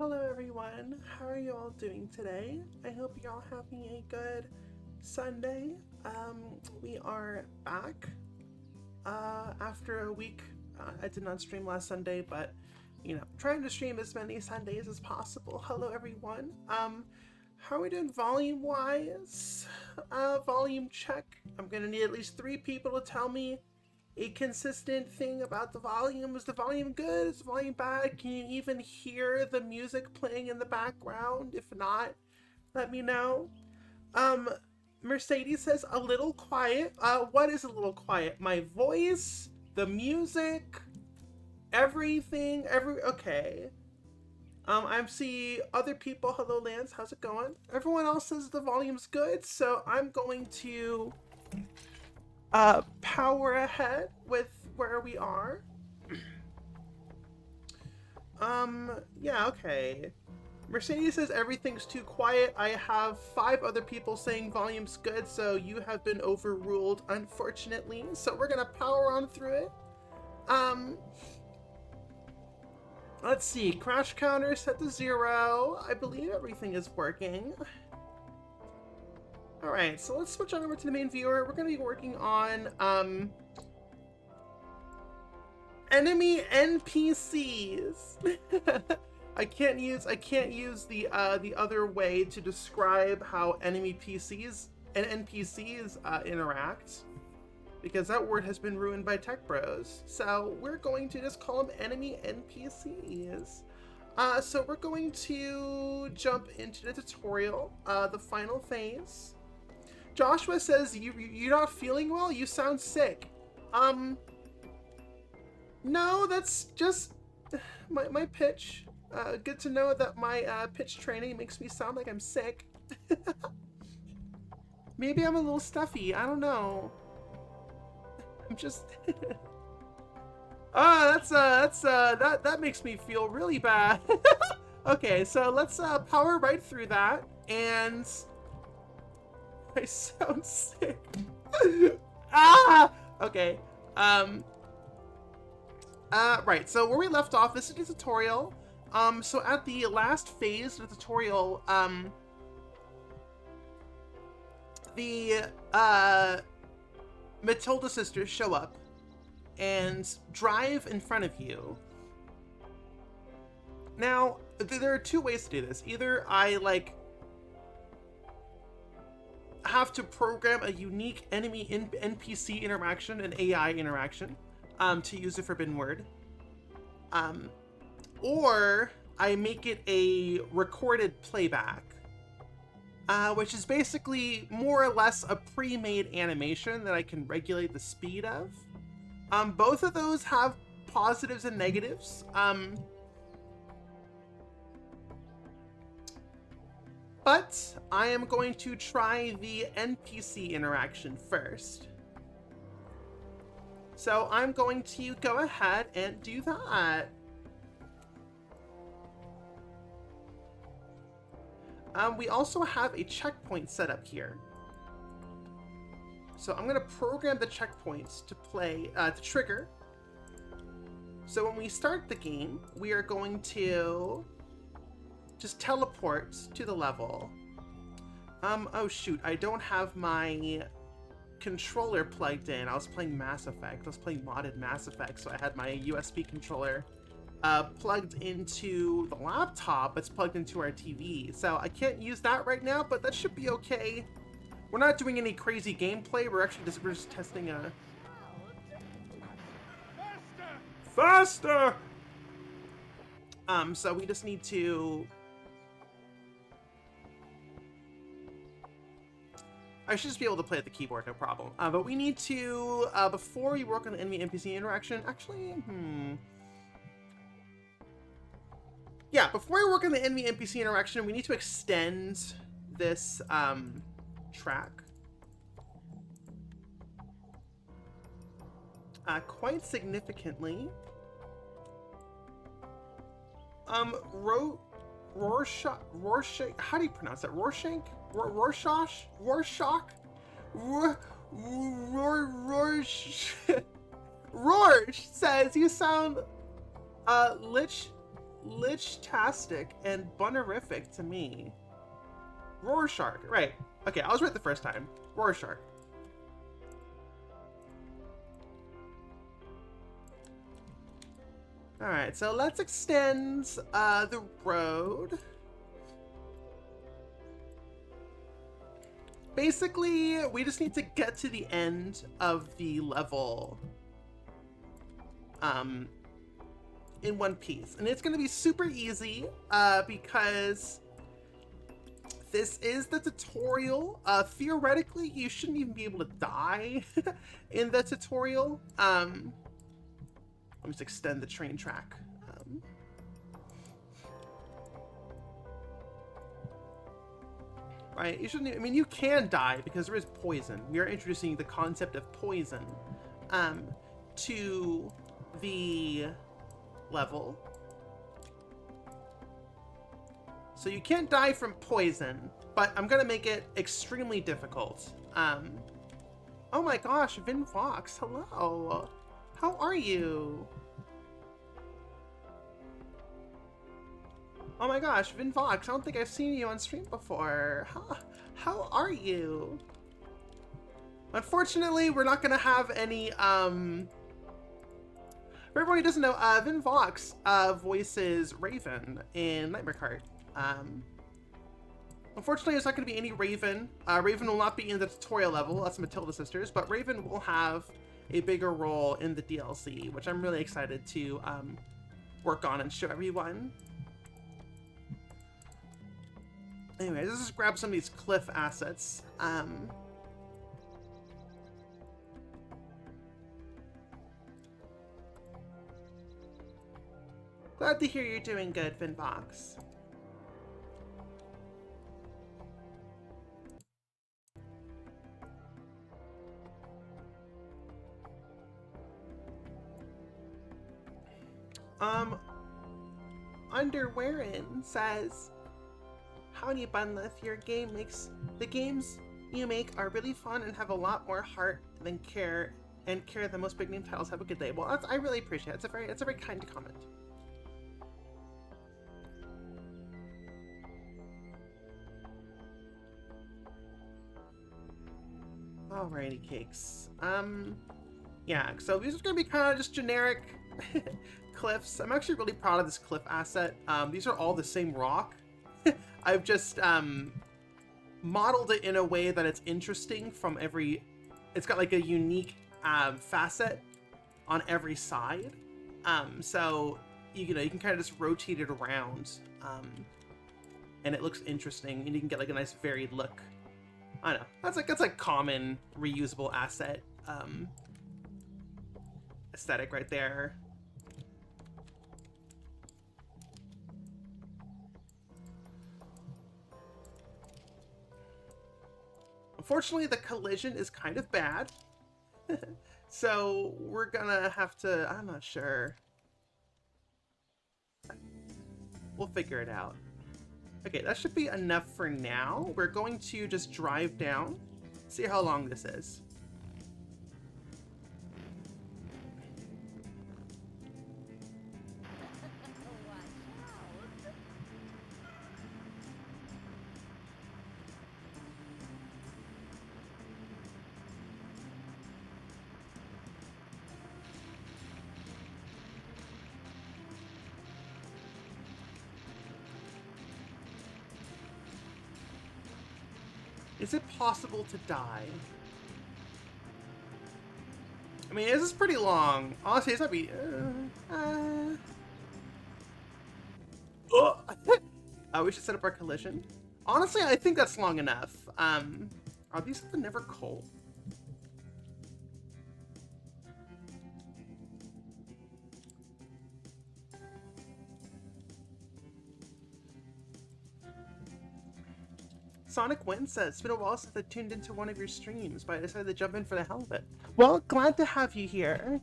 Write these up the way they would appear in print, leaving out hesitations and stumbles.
Hello everyone, how are you all doing today? I hope you're all having a good Sunday. We are back after a week. I did not stream last Sunday, but trying to stream as many Sundays as possible. Hello everyone. How are we doing volume wise? Volume check. I'm gonna need at least 3 people to tell me a consistent thing about the volume. Is the volume good? Is the volume bad? Can you even hear the music playing in the background? If not, let me know. Mercedes says a little quiet. What is a little quiet? My voice, the music, everything, okay. I see other people. Hello Lance, how's it going? Everyone else says the volume's good, so I'm going to power ahead with where we are. Yeah, okay. Mercedes says everything's too quiet. I have 5 other people saying volume's good, so you have been overruled, unfortunately. So we're gonna power on through it. Let's see, crash counter set to 0. I believe everything is working. Alright, so let's switch on over to the main viewer. We're going to be working on enemy NPCs. I can't use the other way to describe how enemy PCs and NPCs interact, because that word has been ruined by tech bros. So we're going to just call them enemy NPCs. So we're going to jump into the tutorial, the final phase. Joshua says, you're not feeling well? You sound sick. No, that's just my pitch. Good to know that my pitch training makes me sound like I'm sick. Maybe I'm a little stuffy, I don't know. I'm just... that makes me feel really bad. Okay, so let's power right through that, and... I sound sick. Okay. Right, so where we left off, this is the tutorial. So at the last phase of the tutorial, the Matilda sisters show up and drive in front of you. Now, there are 2 ways to do this. Either I, have to program a unique enemy NPC interaction, an AI interaction, to use a forbidden word, or I make it a recorded playback, which is basically more or less a pre-made animation that I can regulate the speed of. Both of those have positives and negatives. But I am going to try the NPC interaction first. So I'm going to go ahead and do that. We also have a checkpoint set up here. So I'm going to program the checkpoints to to trigger. So when we start the game, we are going to just teleport to the level. Oh shoot, I don't have my controller plugged in. I was playing Mass Effect. I was playing modded Mass Effect, so I had my USB controller plugged into the laptop. It's plugged into our TV. So I can't use that right now, but that should be okay. We're not doing any crazy gameplay. We're just testing a... Faster! So we just need to... I should just be able to play at the keyboard, no problem. But we need to, before we work on the enemy NPC interaction, actually, yeah, before we work on the enemy NPC interaction, we need to extend this, track. Quite significantly. Rorschach, how do you pronounce that? Rorschach? Rorschach? Rorsch says you sound, Lich-tastic and bunerific to me. Rorschach, right. Okay, I was right the first time. Rorschach. Alright, so let's extend the road. Basically, we just need to get to the end of the level in one piece. And it's going to be super easy because this is the tutorial. Theoretically, you shouldn't even be able to die in the tutorial. Let me just extend the train track. Right? You shouldn't. I mean, you can die because there is poison. We are introducing the concept of poison to the level. So you can't die from poison, but I'm gonna make it extremely difficult. Oh my gosh, Vin Fox, hello. How are you? Oh my gosh, Vin Fox, I don't think I've seen you on stream before. How are you? Unfortunately, we're not gonna have any, for everyone who doesn't know, Vin Fox voices Raven in Nightmare Kart. Unfortunately, there's not going to be any Raven. Raven will not be in the tutorial level. That's Matilda Sisters, but Raven will have a bigger role in the DLC, which I'm really excited to work on and show everyone. Anyways, let's just grab some of these cliff assets. Glad to hear you're doing good, Vinbox. Underwearin says, howdy Bunleth, your game makes, the games you make are really fun and have a lot more heart than care, and care than most big name titles. Have a good day. Well, that's, I really appreciate it. It's a very kind comment. Alrighty, cakes. Yeah, so these are gonna be kind of just generic cliffs. I'm actually really proud of this cliff asset. These are all the same rock. I've just modeled it in a way that it's interesting from every, it's got like a unique facet on every side. So you know, you can kind of just rotate it around and it looks interesting and you can get like a nice varied look. I don't know, that's like common reusable asset aesthetic right there. Unfortunately, the collision is kind of bad. So we're gonna have to, I'm not sure. We'll figure it out. Okay, that should be enough for now. We're going to just drive down, see how long this is. Is it possible to die? I mean, this is pretty long. Honestly, it's not be. We should set up our collision. Honestly, I think that's long enough. Are these the Never Cold? Sonic Wind says, it's been a while since I tuned into one of your streams, but I decided to jump in for the hell of it. Well, glad to have you here.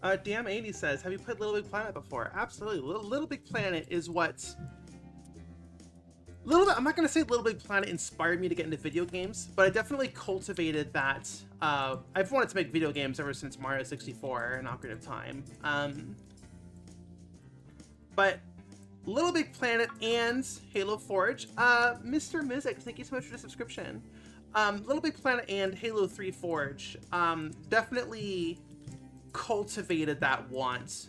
Damn80 says, have you played Little Big Planet before? Absolutely. Little Big Planet is what... I'm not going to say Little Big Planet inspired me to get into video games, but I definitely cultivated that. I've wanted to make video games ever since Mario 64 and Ocarina of Time. But Little Big Planet and Halo Forge. Mr. Mizik, thank you so much for the subscription. Little Big Planet and Halo 3 Forge definitely cultivated that want.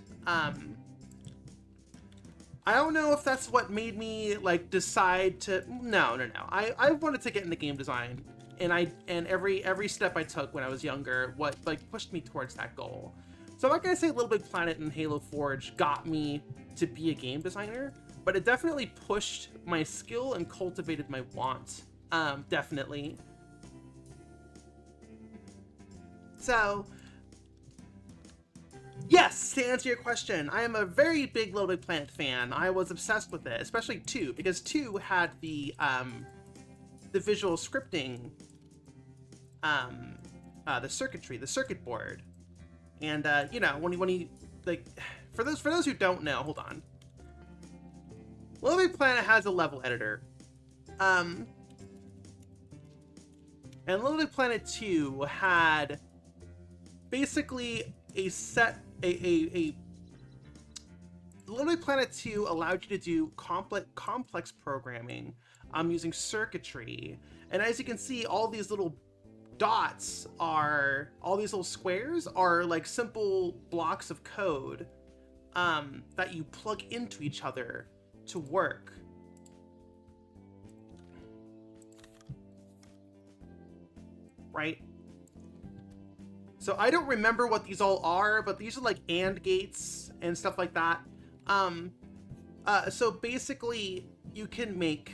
I don't know if that's what made me like decide to. No. I wanted to get into game design, and every step I took when I was younger, what like pushed me towards that goal. So I'm not gonna say Little Big Planet and Halo Forge got me to be a game designer, but it definitely pushed my skill and cultivated my want. Definitely. So. Yes, to answer your question, I am a very big Little Big Planet fan. I was obsessed with it, especially 2, because 2 had the visual scripting, the circuitry, the circuit board, and you know, when he like, for those who don't know, hold on. Little Big Planet has a level editor, and Little Big Planet 2 had basically a set. Little Big Planet 2 allowed you to do complex programming using circuitry. And as you can see, all these little dots are, all these little squares are like simple blocks of code that you plug into each other to work. Right? So I don't remember what these all are, but these are like AND gates and stuff like that. So basically, you can make,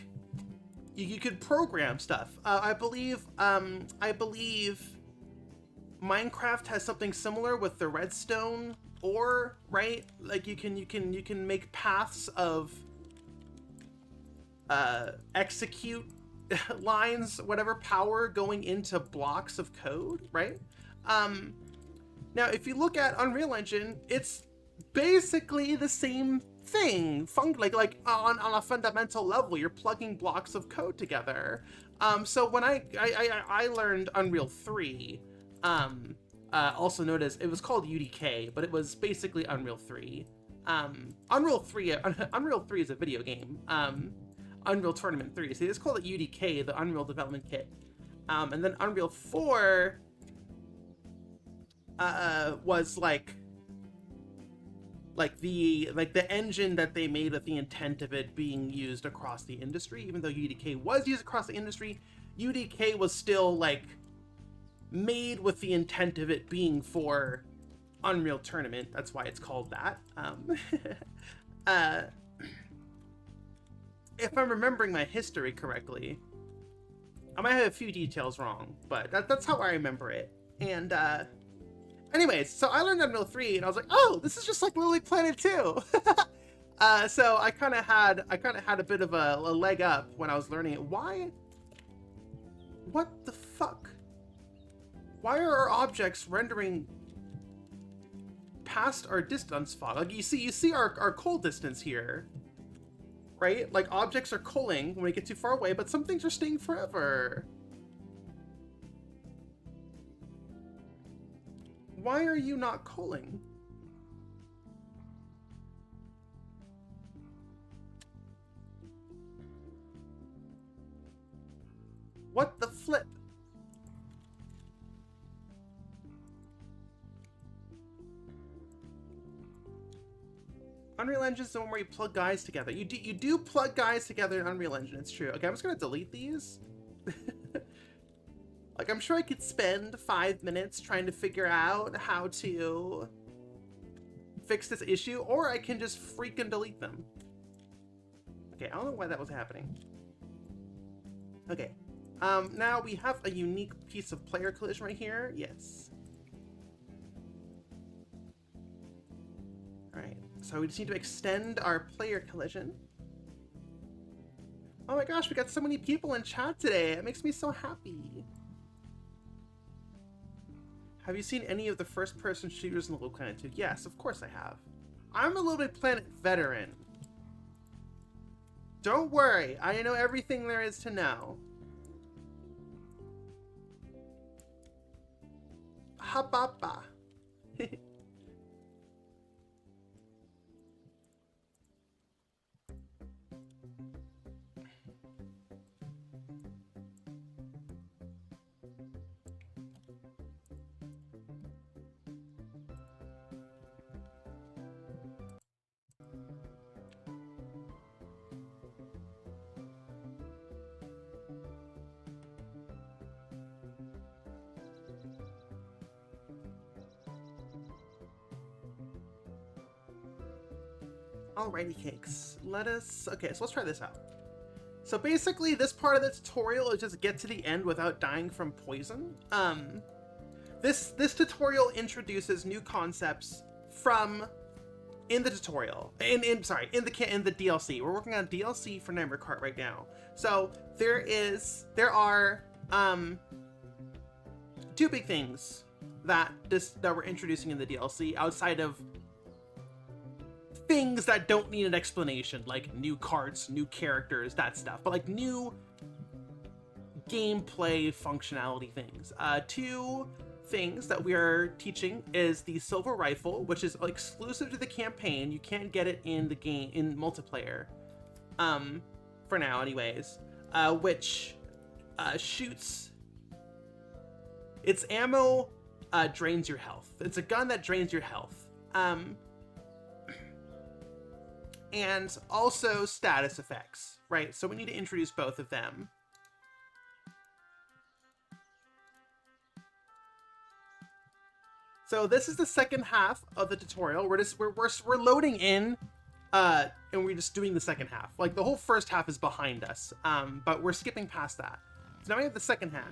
you could program stuff. I believe Minecraft has something similar with the redstone ore, right? Like you can make paths of execute lines, whatever power going into blocks of code, right? Now, if you look at Unreal Engine, it's basically the same thing. Like on a fundamental level, you're plugging blocks of code together. So when I learned Unreal 3, also known as, it was called UDK, but it was basically Unreal 3. Unreal 3 is a video game. Unreal Tournament 3. So they just called it UDK, the Unreal Development Kit. And then Unreal 4 was like the engine that they made with the intent of it being used across the industry. Even though UDK was used across the industry, UDK was still like made with the intent of it being for Unreal Tournament. That's why it's called that. If I'm remembering my history correctly, I might have a few details wrong, but that's how I remember it. And anyways, so I learned Unreal 3, and I was like, oh, this is just like Little Big Planet 2. So I kind of had a bit of a leg up when I was learning it. Why? What the fuck? Why are our objects rendering past our distance fog? Like you see our coal distance here, right? Like objects are culling when we get too far away, but some things are staying forever. Why are you not culling? What the flip? Unreal Engine is the one where you plug guys together. You do plug guys together in Unreal Engine, it's true. Okay, I'm just gonna delete these. Like, I'm sure I could spend 5 minutes trying to figure out how to fix this issue, or I can just freaking delete them. Okay, I don't know why that was happening. Okay, now we have a unique piece of player collision right here. Yes. Alright, so we just need to extend our player collision. Oh my gosh, we got so many people in chat today. It makes me so happy. Have you seen any of the first-person shooters in Little Big Planet 2? Yes, of course I have. I'm a Little Big Planet veteran. Don't worry, I know everything there is to know. Hababa. Alrighty, cakes. Okay, so let's try this out. So basically, this part of the tutorial is just get to the end without dying from poison. This tutorial introduces new concepts from in the tutorial. In the DLC. We're working on DLC for Nightmare Kart right now. So there are two big things that we're introducing in the DLC outside of things that don't need an explanation, like new carts, new characters, that stuff, but like new gameplay functionality things. Two things that we are teaching is the silver rifle, which is exclusive to the campaign. You can't get it in the game in multiplayer, for now anyways, which shoots, its ammo drains your health. It's a gun that drains your health. And also status effects, right? So we need to introduce both of them. So this is the second half of the tutorial. We're loading in, and we're just doing the second half. Like the whole first half is behind us, but we're skipping past that. So now we have the second half.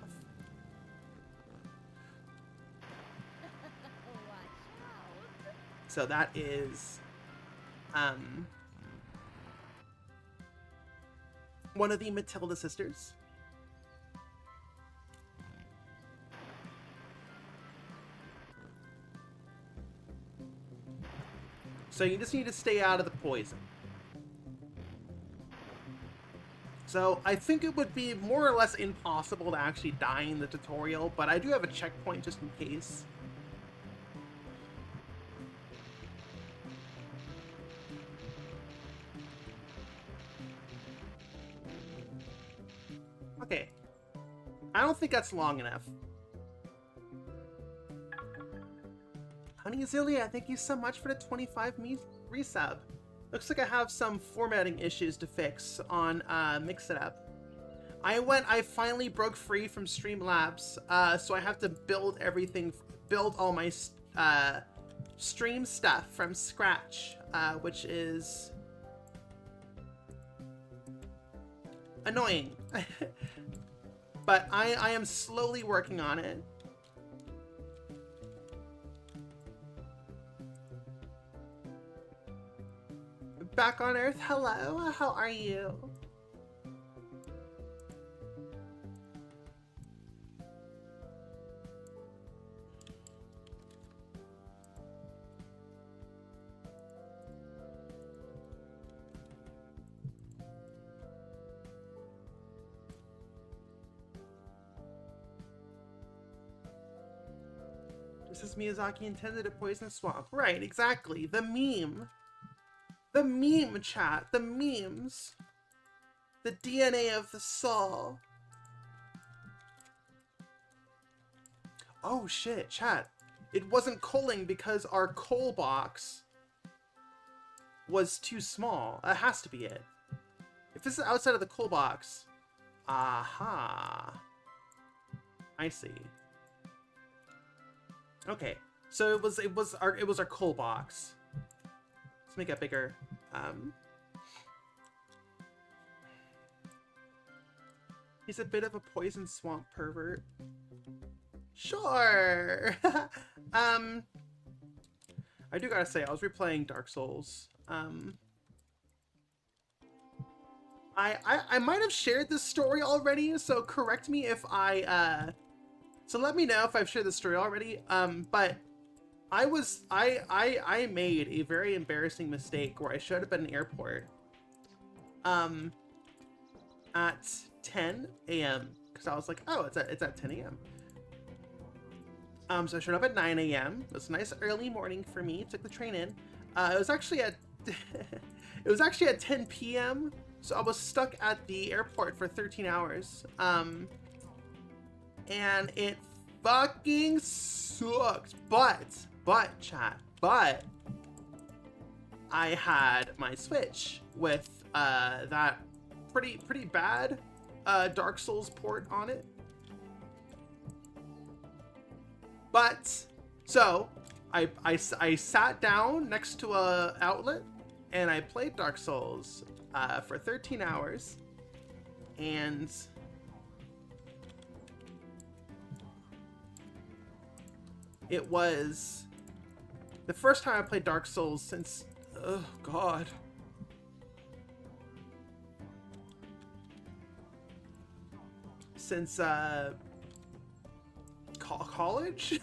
So that is, one of the Matilda sisters. So you just need to stay out of the poison. So I think it would be more or less impossible to actually die in the tutorial, but I do have a checkpoint just in case. Okay. I don't think that's long enough. Honey Azealia, thank you so much for the 25 resub. Looks like I have some formatting issues to fix on Mix It Up. I finally broke free from Streamlabs, so I have to build all my stream stuff from scratch, which is annoying. But I am slowly working on it. Back on Earth, hello, how are you? This is Miyazaki intended to poison the swamp. Right, exactly. The meme. The meme, chat. The memes. The DNA of the soul. Oh shit, chat. It wasn't coaling because our coal box was too small. That has to be it. If this is outside of the coal box. Aha. I see. Okay. So it was our coal box. Let's make it bigger. He's a bit of a poison swamp pervert. Sure. I do gotta say, I was replaying Dark Souls. I might have shared this story already, so correct me if so let me know if I've shared this story already. But I made a very embarrassing mistake where I showed up at an airport at 10 a.m. because I was like, oh, it's at 10 a.m. So I showed up at 9 a.m. It was a nice early morning for me. Took the train in. It was actually at 10 p.m. So I was stuck at the airport for 13 hours. And it fucking sucked. But I had my Switch with that pretty bad Dark Souls port on it. But so I sat down next to a outlet and I played Dark Souls for 13 hours, and it was the first time I played Dark Souls since, oh god, since college.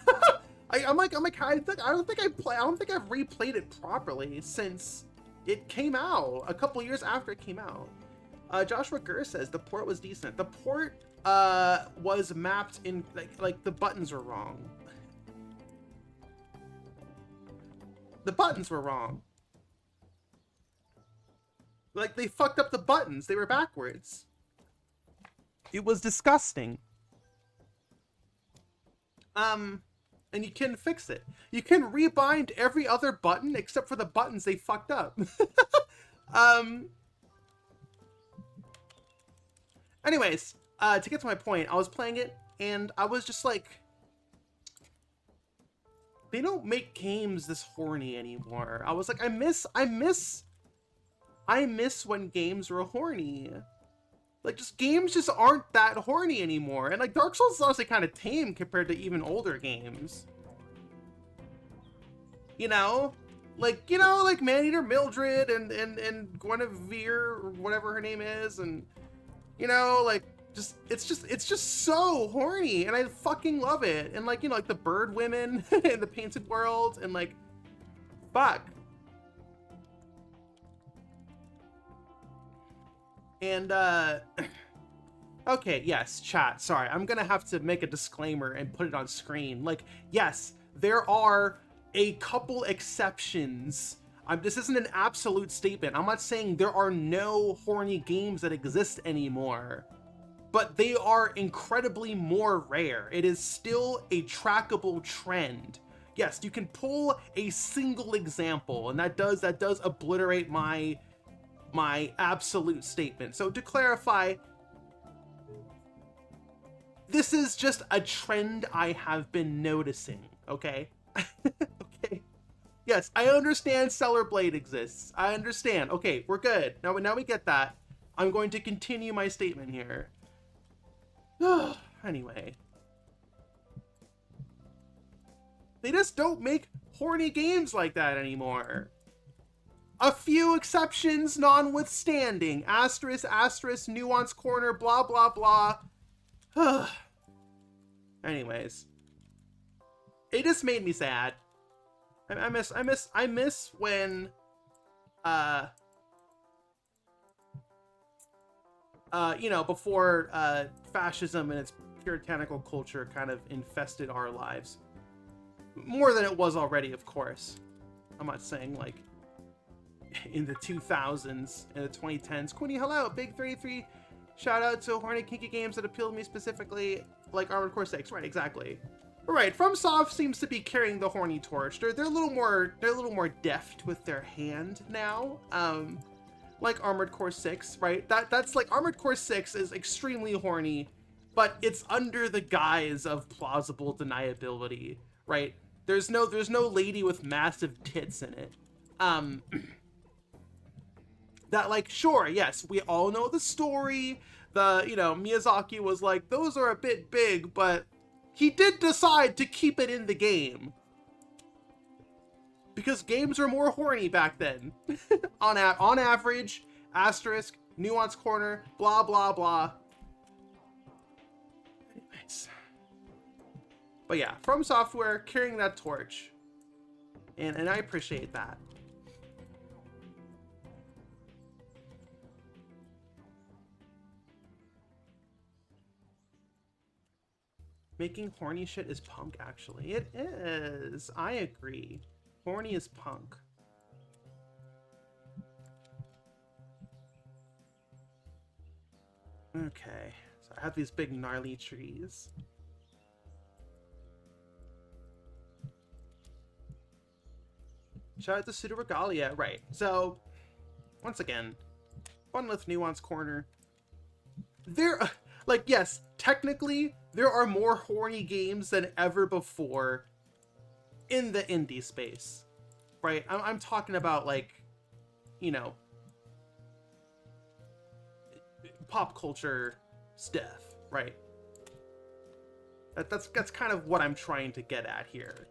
I don't think I've replayed it properly since it came out a couple years after it came out. Joshua Gurr says the port was decent. The port was mapped in like the buttons were wrong. The buttons were wrong. Like, they fucked up the buttons. They were backwards. It was disgusting. And you can fix it. You can rebind every other button except for the buttons they fucked up. Anyways, to get to my point, I was playing it and I was just like, they don't make games this horny anymore. I was like, I miss when games were horny. Like, games just aren't that horny anymore. And like, Dark Souls is honestly kind of tame compared to even older games. You know? Like, Man-Eater Mildred and Guinevere, or whatever her name is, and, like, it's just so horny, and I fucking love it. And like, like the bird women in the painted world, and like, fuck. And okay, yes, chat, sorry, I'm gonna have to make a disclaimer and put it on screen. Like, yes, there are a couple exceptions. This isn't an absolute statement. I'm not saying there are no horny games that exist anymore, but they are incredibly more rare. It is still a trackable trend. Yes, you can pull a single example, and that does obliterate my absolute statement. So to clarify, this is just a trend I have been noticing, okay? Okay. Yes, I understand Stellar Blade exists. I understand. Okay, we're good. Now we get that. I'm going to continue my statement here. Anyway. They just don't make horny games like that anymore. A few exceptions notwithstanding. Asterisk, asterisk, nuance corner, blah, blah, blah. Anyways. It just made me sad. I miss when, before fascism and its puritanical culture kind of infested our lives. More than it was already, of course. I'm not saying, like, in the 2000s, in the 2010s. Queenie, hello! Big 33 shout out to horny kinky games that appeal to me specifically, like Armored Core 6. Right, exactly. Right, FromSoft seems to be carrying the horny torch. They're a little more deft with their hand now. Like Armored Core 6, right? That's like Armored Core 6 is extremely horny, but it's under the guise of plausible deniability, right? There's no lady with massive tits in it. That, like, sure, yes, we all know the story. Miyazaki was like, those are a bit big, but he did decide to keep it in the game. Because games were more horny back then. on average, asterisk, nuance corner, blah, blah, blah. Anyways. But yeah, From Software carrying that torch. And I appreciate that. Making horny shit is punk, actually. It is. I agree. Horny is punk. Okay. So I have these big gnarly trees. Shout out to Pseudo Regalia. Right. So, once again, Funlith Nuance Corner. Like, yes, technically, there are more horny games than ever before in the indie space, right? I'm talking about, like, you know, pop culture stuff, right? That's kind of what I'm trying to get at here.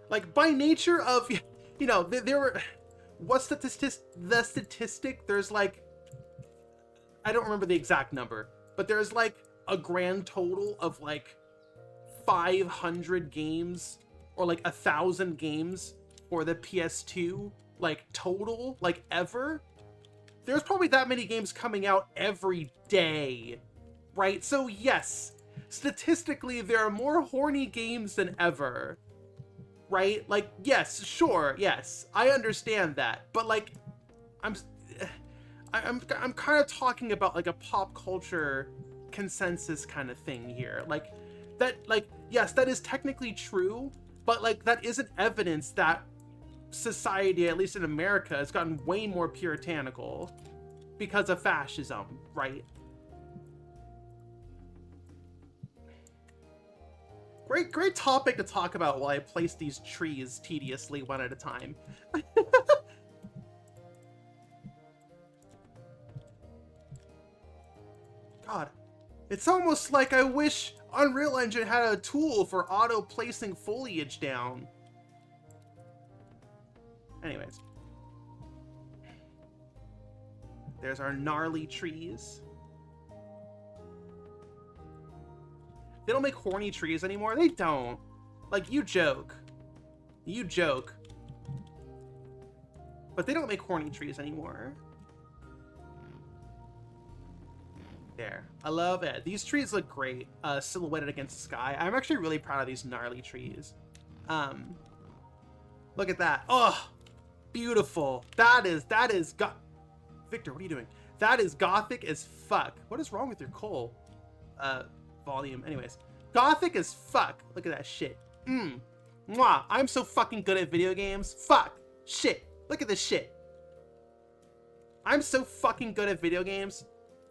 Like, by nature of, you know, there were, what's the statistic? There's like, I don't remember the exact number, but there's like a grand total of like 500 games or like 1,000 games for the PS2, like total, like ever. There's probably that many games coming out every day, right? So yes, statistically, there are more horny games than ever, right? Like, yes, sure, yes, I understand that, but like, I'm kind of talking about like a pop culture consensus kind of thing here, like that, like, yes, that is technically true, but like that isn't evidence that society, at least in America, has gotten way more puritanical because of fascism, right? Great topic to talk about while I place these trees tediously one at a time. God, it's almost like I wish Unreal Engine had a tool for auto-placing foliage down. Anyways. There's our gnarly trees. They don't make horny trees anymore? They don't. Like, you joke. You joke. But they don't make horny trees anymore. There. I love it. These trees look great, silhouetted against the sky. I'm actually really proud of these gnarly trees. Look at that. Oh, beautiful. That is Victor, what are you doing? That is gothic as fuck. What is wrong with your coal? Volume. Anyways, gothic as fuck. Look at that shit. Mwah. I'm so fucking good at video games. Fuck. Shit. Look at this shit. I'm so fucking good at video games.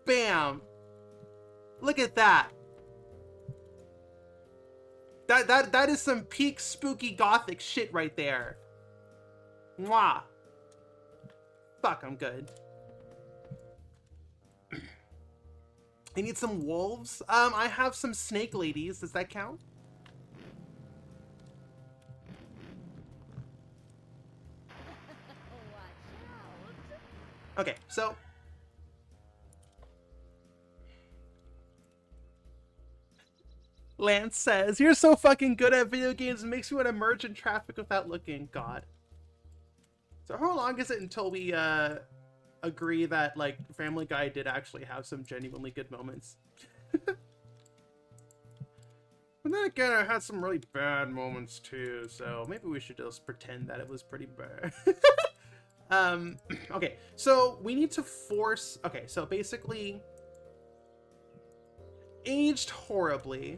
Bam. Look at that. That is some peak spooky gothic shit right there. Mwah. Fuck, I'm good. I need some wolves. I have some snake ladies. Does that count? Okay, so Lance says, "You're so fucking good at video games, it makes me want to merge in traffic without looking." God. So how long is it until we agree that like Family Guy did actually have some genuinely good moments? But then again, I had some really bad moments too, so maybe we should just pretend that it was pretty bad. Okay, so we need to force... Okay, so basically... Aged horribly.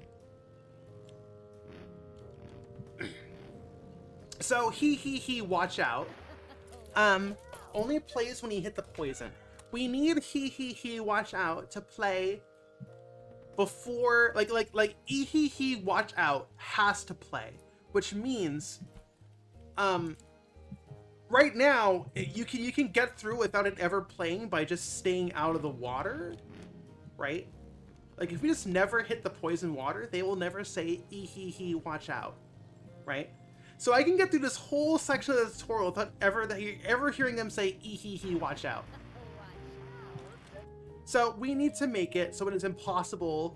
So, he, watch out. Only plays when you hit the poison. We need he, watch out to play before... Like, he, watch out has to play. Which means... Right now, you can get through without it ever playing by just staying out of the water, right? Like, if we just never hit the poison water, they will never say, he, watch out, right? So I can get through this whole section of the tutorial without ever hearing them say, he, watch out. So we need to make it so it is impossible.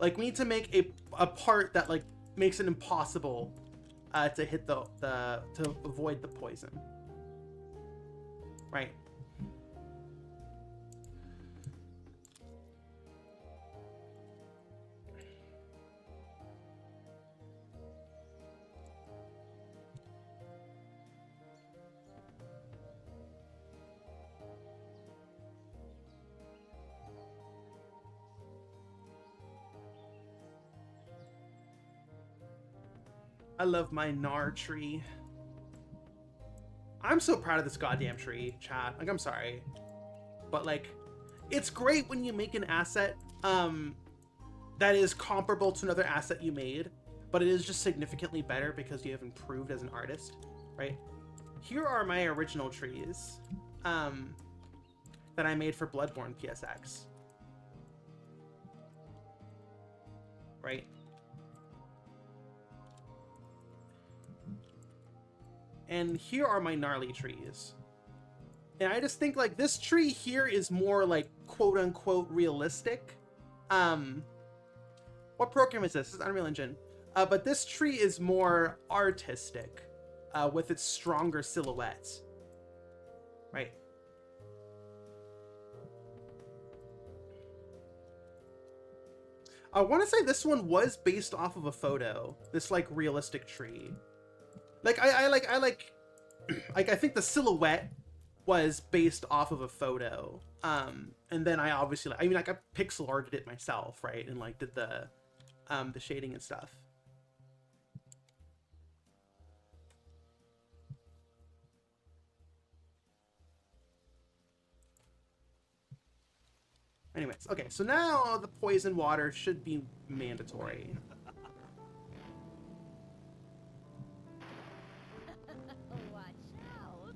Like, we need to make a part that, like, makes it impossible to hit to avoid the poison, right? I love my Gnar tree. I'm so proud of this goddamn tree, chat. Like, I'm sorry. But, like, it's great when you make an asset that is comparable to another asset you made, but it is just significantly better because you have improved as an artist, right? here are my original trees that I made for Bloodborne PSX. Right? And here are my gnarly trees. And I just think like this tree here is more like quote unquote realistic. What program is this? This is Unreal Engine. But this tree is more artistic with its stronger silhouettes. Right. I want to say this one was based off of a photo. This like realistic tree. Like I think the silhouette was based off of a photo. And then I obviously, I mean, like I pixel arted it myself, right? And like did the shading and stuff. Anyways, okay, so now the poison water should be mandatory. Watch out.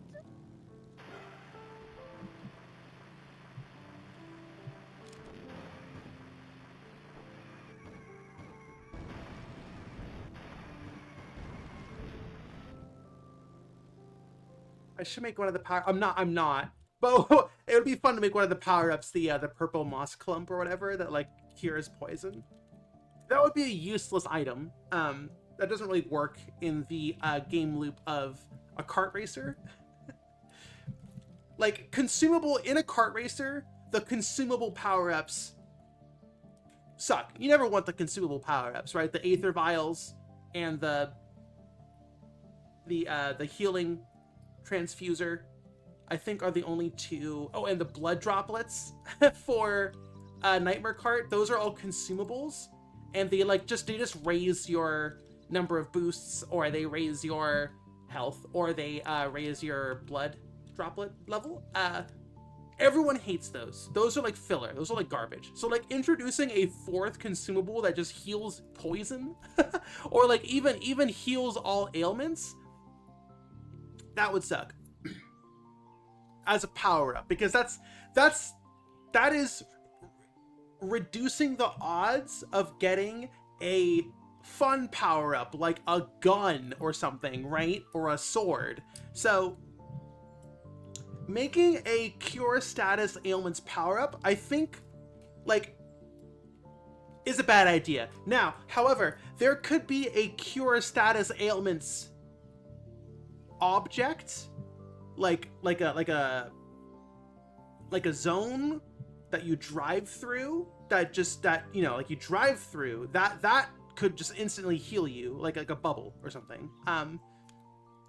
I should make one of the power. I'm not. But it would be fun to make one of the power-ups, the purple moss clump or whatever that like cures poison. That would be a useless item. That doesn't really work in the game loop of a kart racer. Like consumable in a kart racer, the consumable power-ups suck. You never want the consumable power-ups, right? The Aether Vials and the healing transfuser, I think, are the only two. Oh, and the blood droplets for Nightmare Kart. Those are all consumables, and they just raise your number of boosts, or they raise your health, or they raise your blood droplet level. Everyone hates those. Those are like filler. Those are like garbage. So like introducing a fourth consumable that just heals poison, or like even heals all ailments, that would suck. As a power-up, because that is reducing the odds of getting a fun power-up like a gun or something, right? Or a sword. So making a cure status ailments power-up, I think, like, is a bad idea. Now, however, there could be a cure status ailments object, like a zone that you drive through, that you know, like you drive through that could just instantly heal you, like a bubble or something.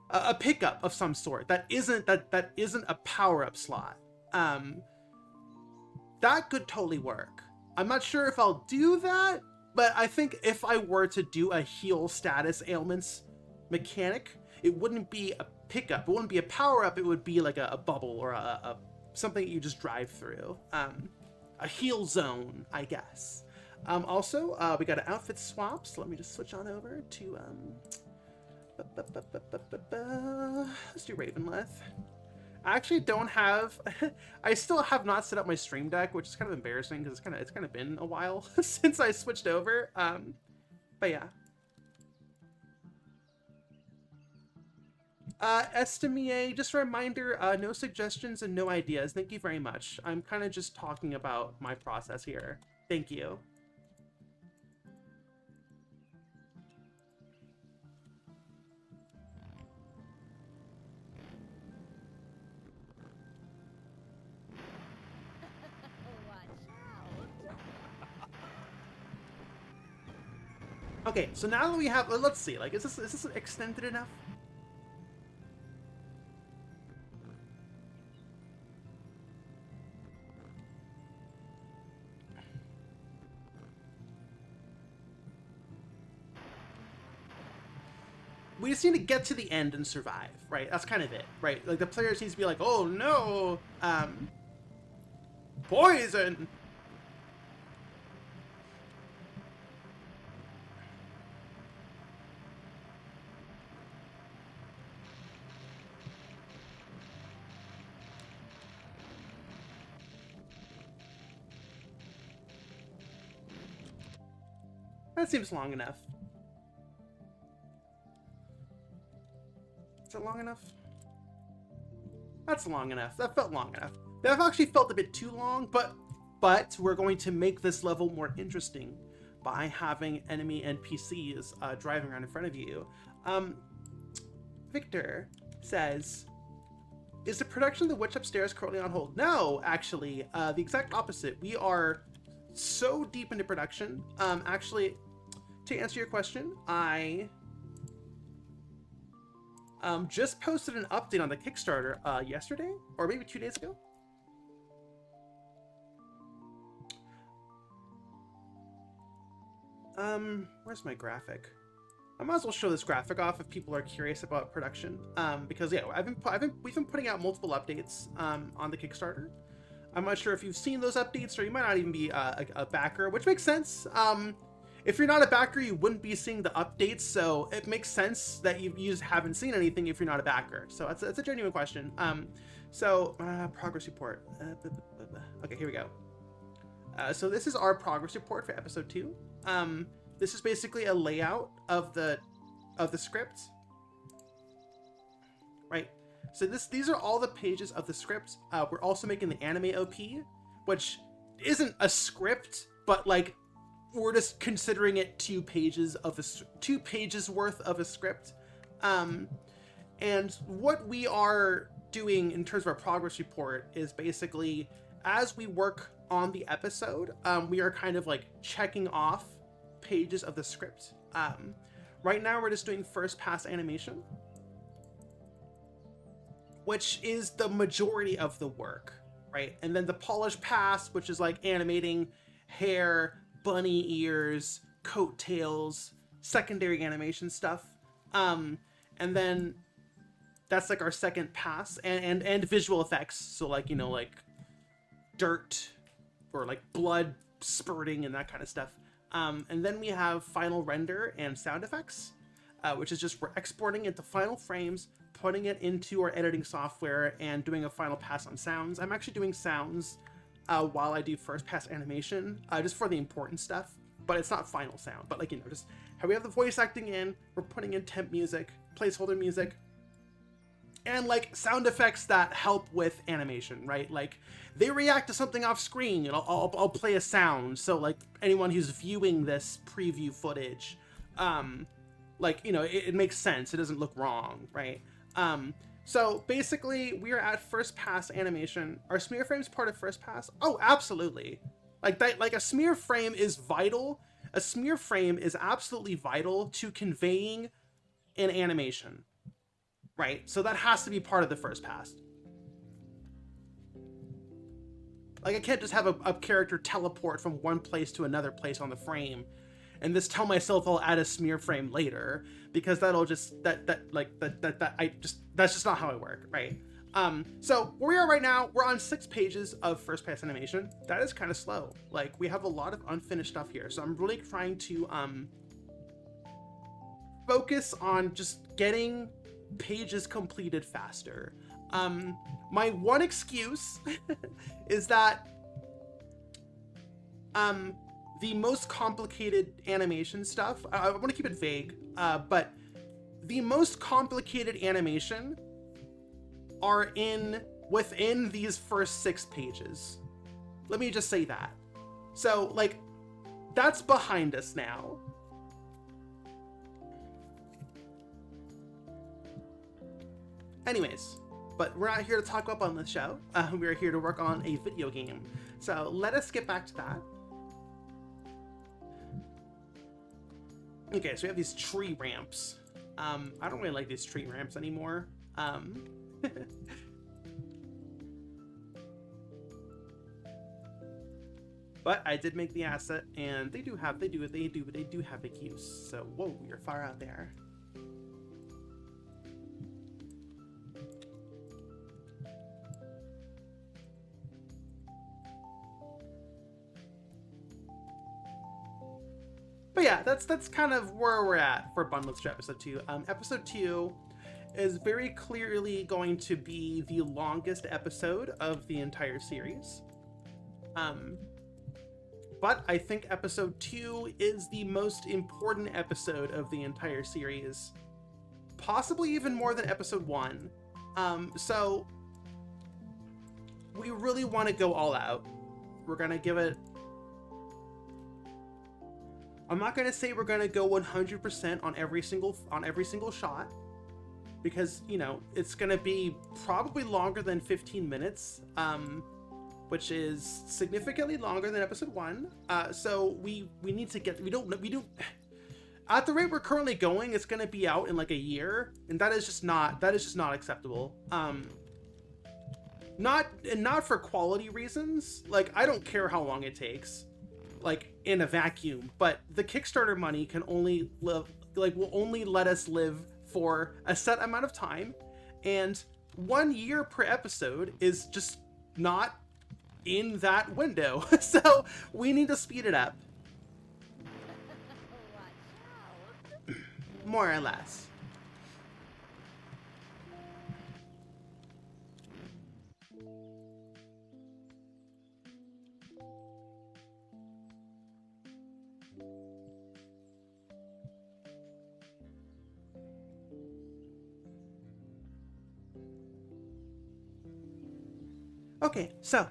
A pickup of some sort that isn't a power-up slot. That could totally work. I'm not sure if I'll do that, but I think if I were to do a heal status ailments mechanic, it wouldn't be a pickup, it wouldn't be a power-up, it would be like a bubble or a something that you just drive through. A heal zone, I guess. Also, we got an outfit swap, so let me just switch on over to let's do Ravenlith. I actually don't have I still have not set up my stream deck, which is kind of embarrassing because it's kind of been a while since I switched over. But yeah. Estimie, just a reminder, no suggestions and no ideas. Thank you very much. I'm kind of just talking about my process here. Thank you. Okay, so now that we have, let's see, like, is this extended enough? We just need to get to the end and survive, right? That's kind of it, right? Like, the players needs to be like, oh no, poison! That seems long enough. Is it long enough? That's long enough. That felt long enough. That actually felt a bit too long, but we're going to make this level more interesting by having enemy NPCs driving around in front of you. Victor says, is the production of The Witch Upstairs currently on hold? No, actually, the exact opposite. We are so deep into production. Actually, to answer your question, I just posted an update on the Kickstarter yesterday, or maybe 2 days ago. Where's my graphic? I might as well show this graphic off if people are curious about production. Because yeah, we've been putting out multiple updates on the Kickstarter. I'm not sure if you've seen those updates, or you might not even be a backer, which makes sense. If you're not a backer, you wouldn't be seeing the updates, so it makes sense that you just haven't seen anything if you're not a backer. So that's a genuine question. Progress report. Okay, here we go. So this is our progress report for episode 2. This is basically a layout of the script, right? So these are all the pages of the script. We're also making the anime OP, which isn't a script, but like we're just considering it 2 pages worth of a script. And what we are doing in terms of our progress report is basically, as we work on the episode, we are kind of like checking off pages of the script. Right now we're just doing first pass animation, which is the majority of the work, right? And then the polish pass, which is like animating hair, bunny ears, coattails, secondary animation stuff. And then that's like our second pass, and visual effects. So like, you know, like dirt or like blood spurting and that kind of stuff. And then we have final render and sound effects, which is just we're exporting into final frames, putting it into our editing software, and doing a final pass on sounds. I'm actually doing sounds while I do first pass animation, just for the important stuff, but it's not final sound. But like, you know, just how we have the voice acting in, we're putting in temp music, placeholder music, and like sound effects that help with animation, right? Like they react to something off screen, and I'll play a sound. So like anyone who's viewing this preview footage, like, you know, it makes sense. It doesn't look wrong, right? So basically we are at first pass animation. Are smear frames part of first pass? Oh, absolutely. Like that, like a smear frame is vital. A smear frame is absolutely vital to conveying an animation, right? So that has to be part of the first pass. Like I can't just have a character teleport from one place to another place on the frame and just tell myself I'll add a smear frame later, because that'll just that's just not how I work, right? So where we are right now, we're on 6 pages of first pass animation. That is kind of slow. Like we have a lot of unfinished stuff here, so I'm really trying to focus on just getting pages completed faster. My one excuse is that the most complicated animation stuff, I want to keep it vague, but the most complicated animation are within these first 6 pages. Let me just say that. So like that's behind us now. Anyways, but we're not here to talk up on this show. We're here to work on a video game. So let us get back to that. Okay, so we have these tree ramps. I don't really like these tree ramps anymore. But I did make the asset, and they do have a use. So whoa, you're far out there. But yeah, that's kind of where we're at for Bundles to episode 2. Episode 2 is very clearly going to be the longest episode of the entire series. but I think episode 2 is the most important episode of the entire series. Possibly even more than episode 1. So we really want to go all out. We're going to give it... I'm not going to say we're going to go 100% on every single shot, because, you know, it's going to be probably longer than 15 minutes, which is significantly longer than episode 1. So we need to get... We don't... At the rate we're currently going, it's going to be out in like a year, and that is just not acceptable. Not for quality reasons. Like, I don't care how long it takes, like, in a vacuum, but the Kickstarter money can only will only let us live for a set amount of time, and 1 year per episode is just not in that window. So we need to speed it up. Watch out. More or less. Okay, so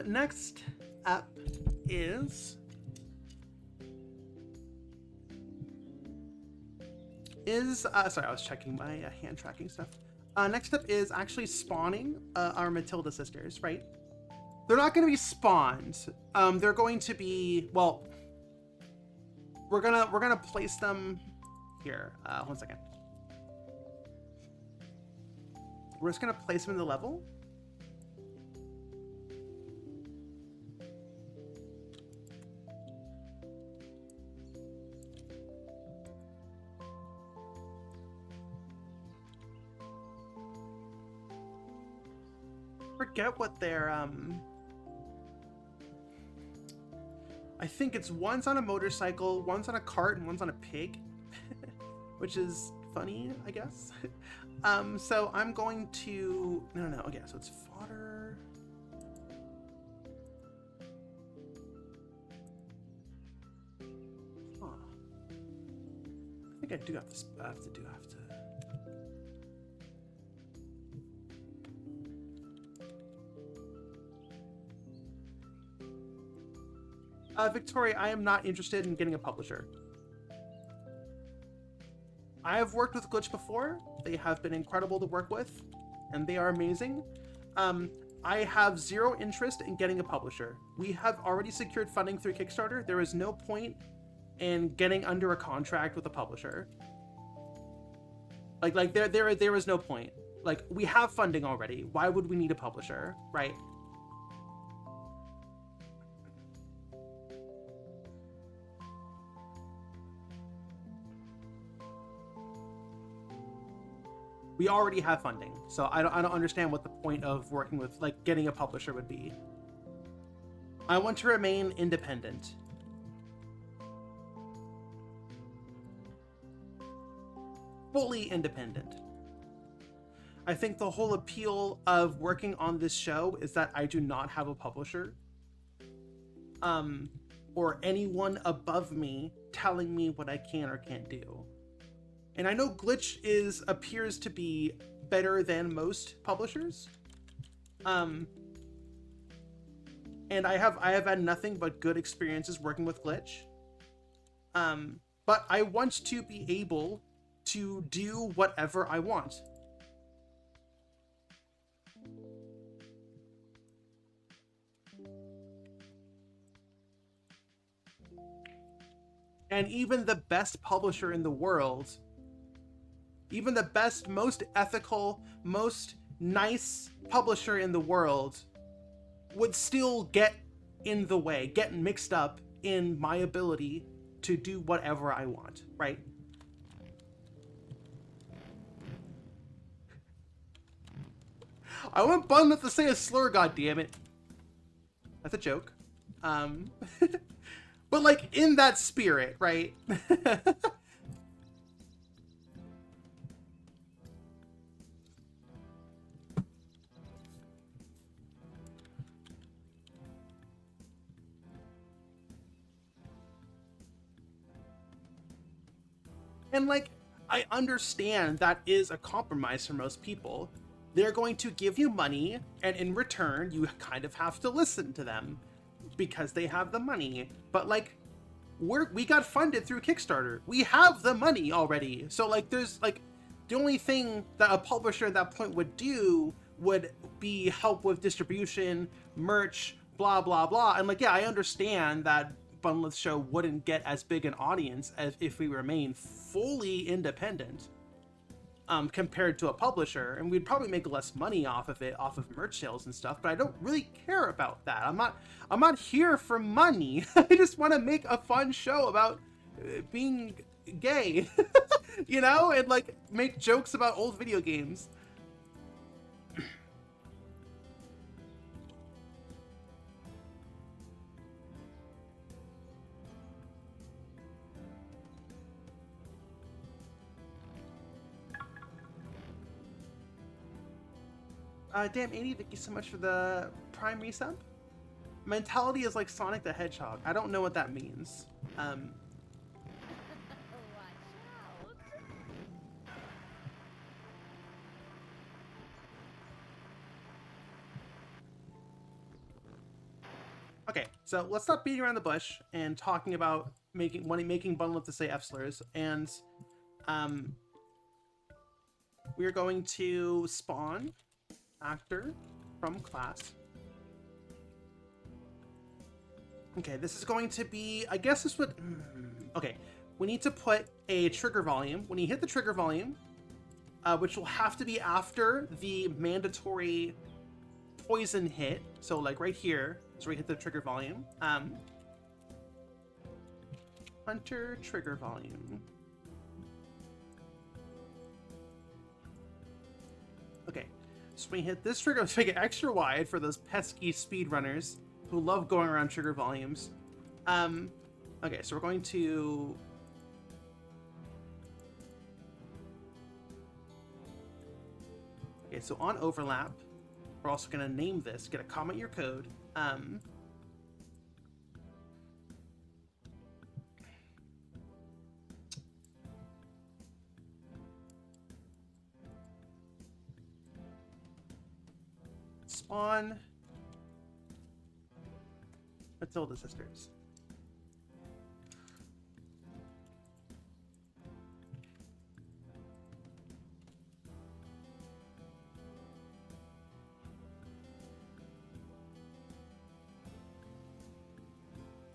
next up is sorry, I was checking my hand tracking stuff. Next up is actually spawning our Matilda sisters, right? They're not going to be spawned. They're going to be, well, we're gonna place them here. 1 second. We're just gonna place them in the level. Forget what their I think it's one's on a motorcycle, one's on a cart, and one's on a pig, which is funny, I guess. So I'm going to no. Okay, so it's fodder. Huh. I think I do have to. Victoria, I am not interested in getting a publisher. I have worked with Glitch before. They have been incredible to work with, and they are amazing. I have zero interest in getting a publisher. We have already secured funding through Kickstarter. There is no point in getting under a contract with a publisher. Like there is no point. Like, we have funding already. Why would we need a publisher, right? We already have funding, so I don't understand what the point of working with, like, getting a publisher would be. I want to remain independent. Fully independent. I think the whole appeal of working on this show is that I do not have a publisher. Or anyone above me telling me what I can or can't do. And I know Glitch appears to be better than most publishers. And I have had nothing but good experiences working with Glitch. But I want to be able to do whatever I want. And even the best publisher in the world, even the best, most ethical, most nice publisher in the world would still get in the way, get mixed up in my ability to do whatever I want, right? I went bummed enough to say a slur, goddammit. That's a joke. But, like, in that spirit, right? And like, I understand that is a compromise for most people. They're going to give you money, and in return, you kind of have to listen to them because they have the money. But like, we got funded through Kickstarter. We have the money already. So like, there's like, the only thing that a publisher at that point would do would be help with distribution, merch, blah blah blah. And like, yeah, I understand that Bunless Show wouldn't get as big an audience as if we remain fully independent, compared to a publisher, and we'd probably make less money off of it, off of merch sales and stuff. But I don't really care about that. I'm not here for money. I just want to make a fun show about being gay, you know, and like make jokes about old video games. Damn, 80, thank you so much for the Prime resub. Mentality is like Sonic the Hedgehog. I don't know what that means. Watch out. Okay, so let's stop beating around the bush and talking about making Bunless to say F slurs. And we're going to spawn actor from class. Okay, this is going to be, I guess this would, okay, we need to put a trigger volume. When you hit the trigger volume, which will have to be after the mandatory poison hit, so like right here, so we hit the trigger volume. Hunter trigger volume. Okay, so we hit this trigger, let's make it extra wide for those pesky speedrunners who love going around trigger volumes. Okay, so we're going to... Okay, so on overlap, we're also going to name this, get a comment your code. Spawn Matilda Sisters.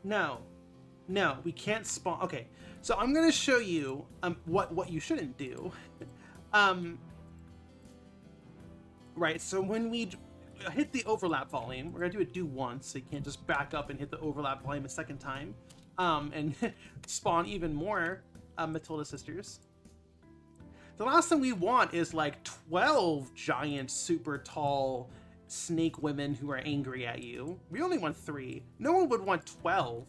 No, we can't spawn. Okay, so I'm gonna show you what you shouldn't do. Right. So when we hit the overlap volume, we're gonna do it once, so you can't just back up and hit the overlap volume a second time, and spawn even more Matilda Sisters. The last thing we want is like 12 giant, super tall snake women who are angry at you. We only want 3. No one would want 12.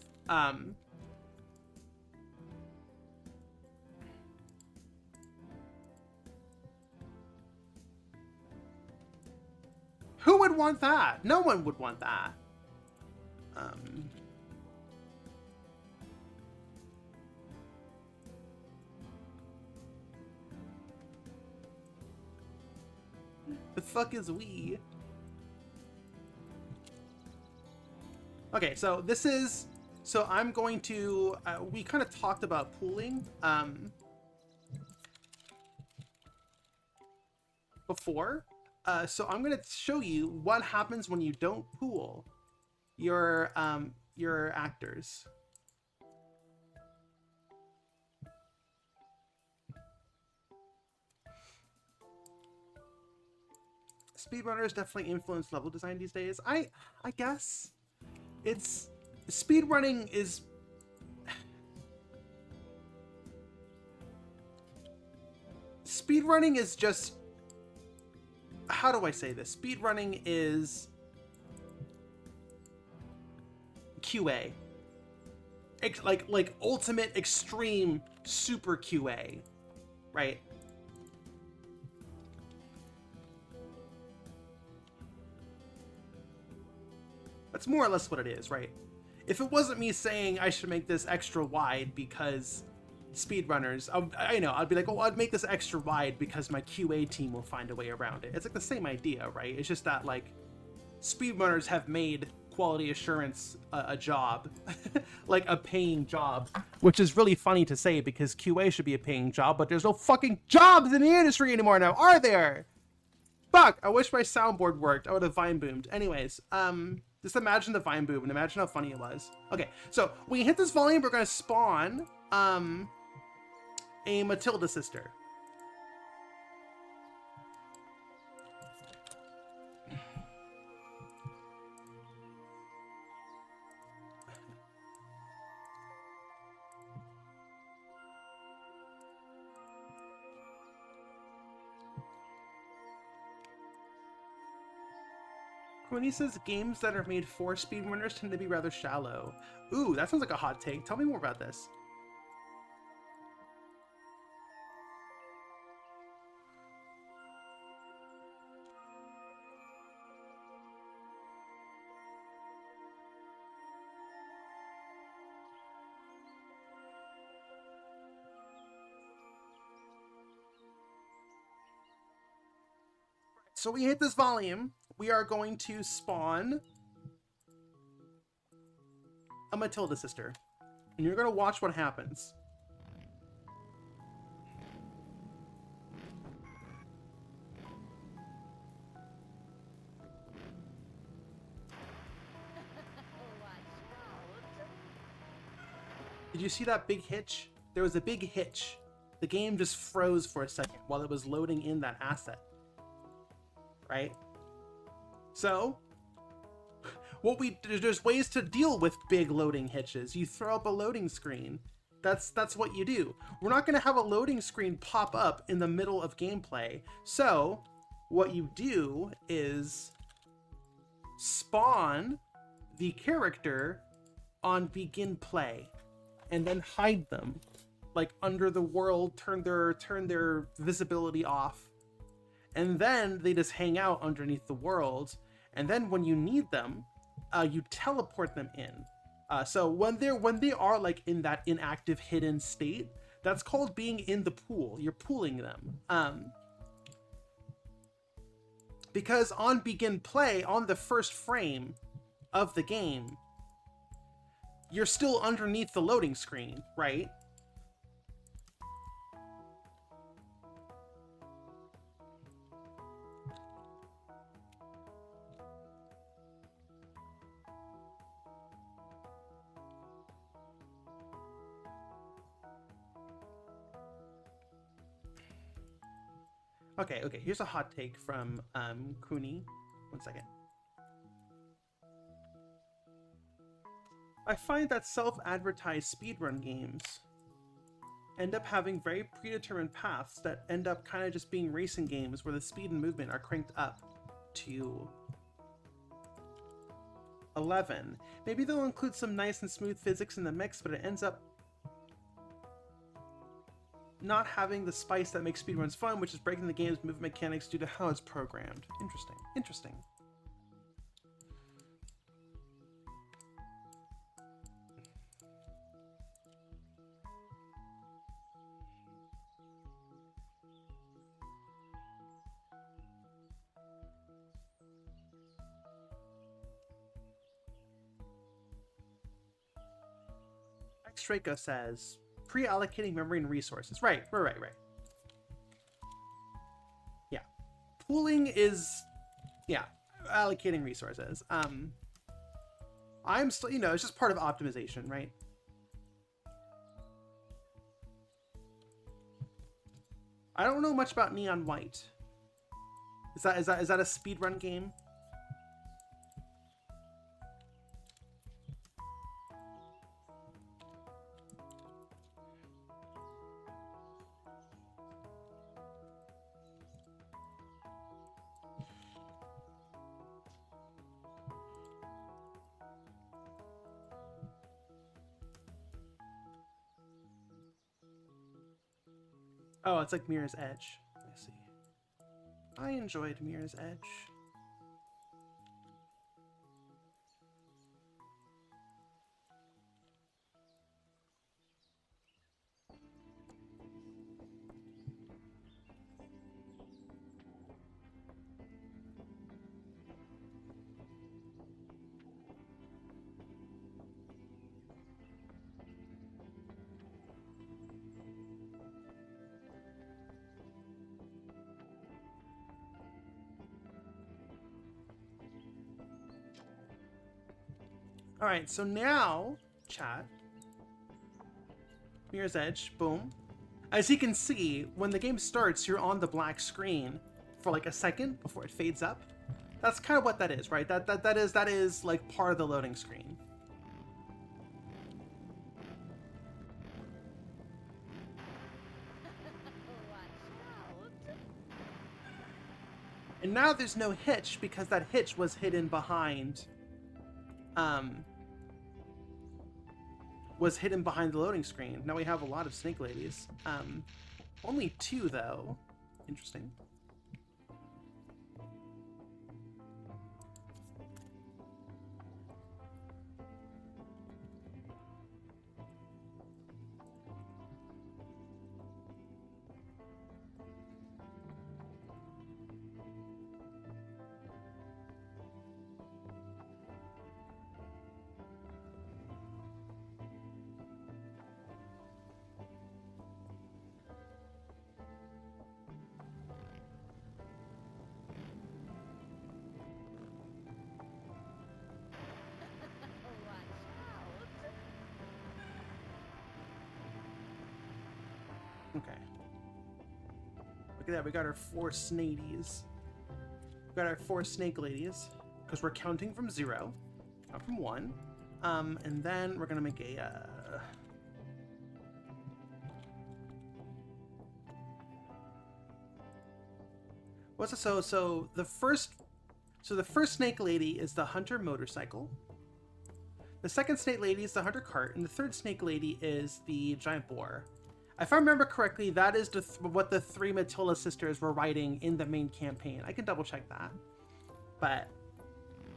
Who would want that? No one would want that. The fuck is we? Okay, so this is... So I'm going to... we kind of talked about pooling before. So I'm going to show you what happens when you don't pool your actors. Speedrunners definitely influence level design these days. I guess it's speedrunning is just, how do I say this? Speedrunning is QA. Like ultimate extreme super QA, right? That's more or less what it is, right? If it wasn't me saying I should make this extra wide because speedrunners. I know, I'd be like, oh, I'd make this extra wide because my QA team will find a way around it. It's like the same idea, right? It's just that, like, speedrunners have made quality assurance a job, like a paying job, which is really funny to say because QA should be a paying job, but there's no fucking jobs in the industry anymore now, are there? Fuck, I wish my soundboard worked. I would have vine boomed. Anyways, just imagine the vine boom and imagine how funny it was. Okay, so when you hit this volume, we're gonna spawn a Matilda sister. When he says games that are made for speedrunners tend to be rather shallow. Ooh, that sounds like a hot take. Tell me more about this. So we hit this volume, we are going to spawn a Matilda sister. And you're going to watch what happens. Did you see that big hitch? There was a big hitch. The game just froze for a second while it was loading in that asset. Right? So, there's ways to deal with big loading hitches. You throw up a loading screen. That's what you do. We're not going to have a loading screen pop up in the middle of gameplay. So, what you do is spawn the character on begin play and then hide them like under the world, turn their visibility off. And then they just hang out underneath the world. And then when you need them, you teleport them in. So when they are like in that inactive hidden state, that's called being in the pool. You're pooling them. Because on begin play, on the first frame of the game, you're still underneath the loading screen, right? Okay, here's a hot take from Kuni. 1 second. I find that self-advertised speedrun games end up having very predetermined paths that end up kind of just being racing games where the speed and movement are cranked up to 11. Maybe they'll include some nice and smooth physics in the mix, but it ends up not having the spice that makes speedruns fun, which is breaking the game's movement mechanics due to how it's programmed. Interesting. Draco says, pre-allocating memory and resources. Right. Yeah. Pooling is, yeah, allocating resources. I'm still, it's just part of optimization, right? I don't know much about Neon White. Is that a speedrun game? Oh, it's like Mirror's Edge. I see. I enjoyed Mirror's Edge. All right, so now, chat. Mirror's Edge, boom. As you can see, when the game starts, you're on the black screen for like a second before it fades up. That's kind of what that is, right? That is like part of the loading screen. Watch out. And now there's no hitch because that hitch was hidden behind the loading screen. Now we have a lot of snake ladies. Only 2 though. Interesting. Okay. Look at that, we got our 4 snadies. We got our 4 snake ladies. Because we're counting from 0, not from 1. And then we're gonna make a what's it? So the first snake lady is the hunter motorcycle. The second snake lady is the hunter cart, and the third snake lady is the giant boar. If I remember correctly, that is what the 3 Matilda sisters were riding in the main campaign. I can double check that. But,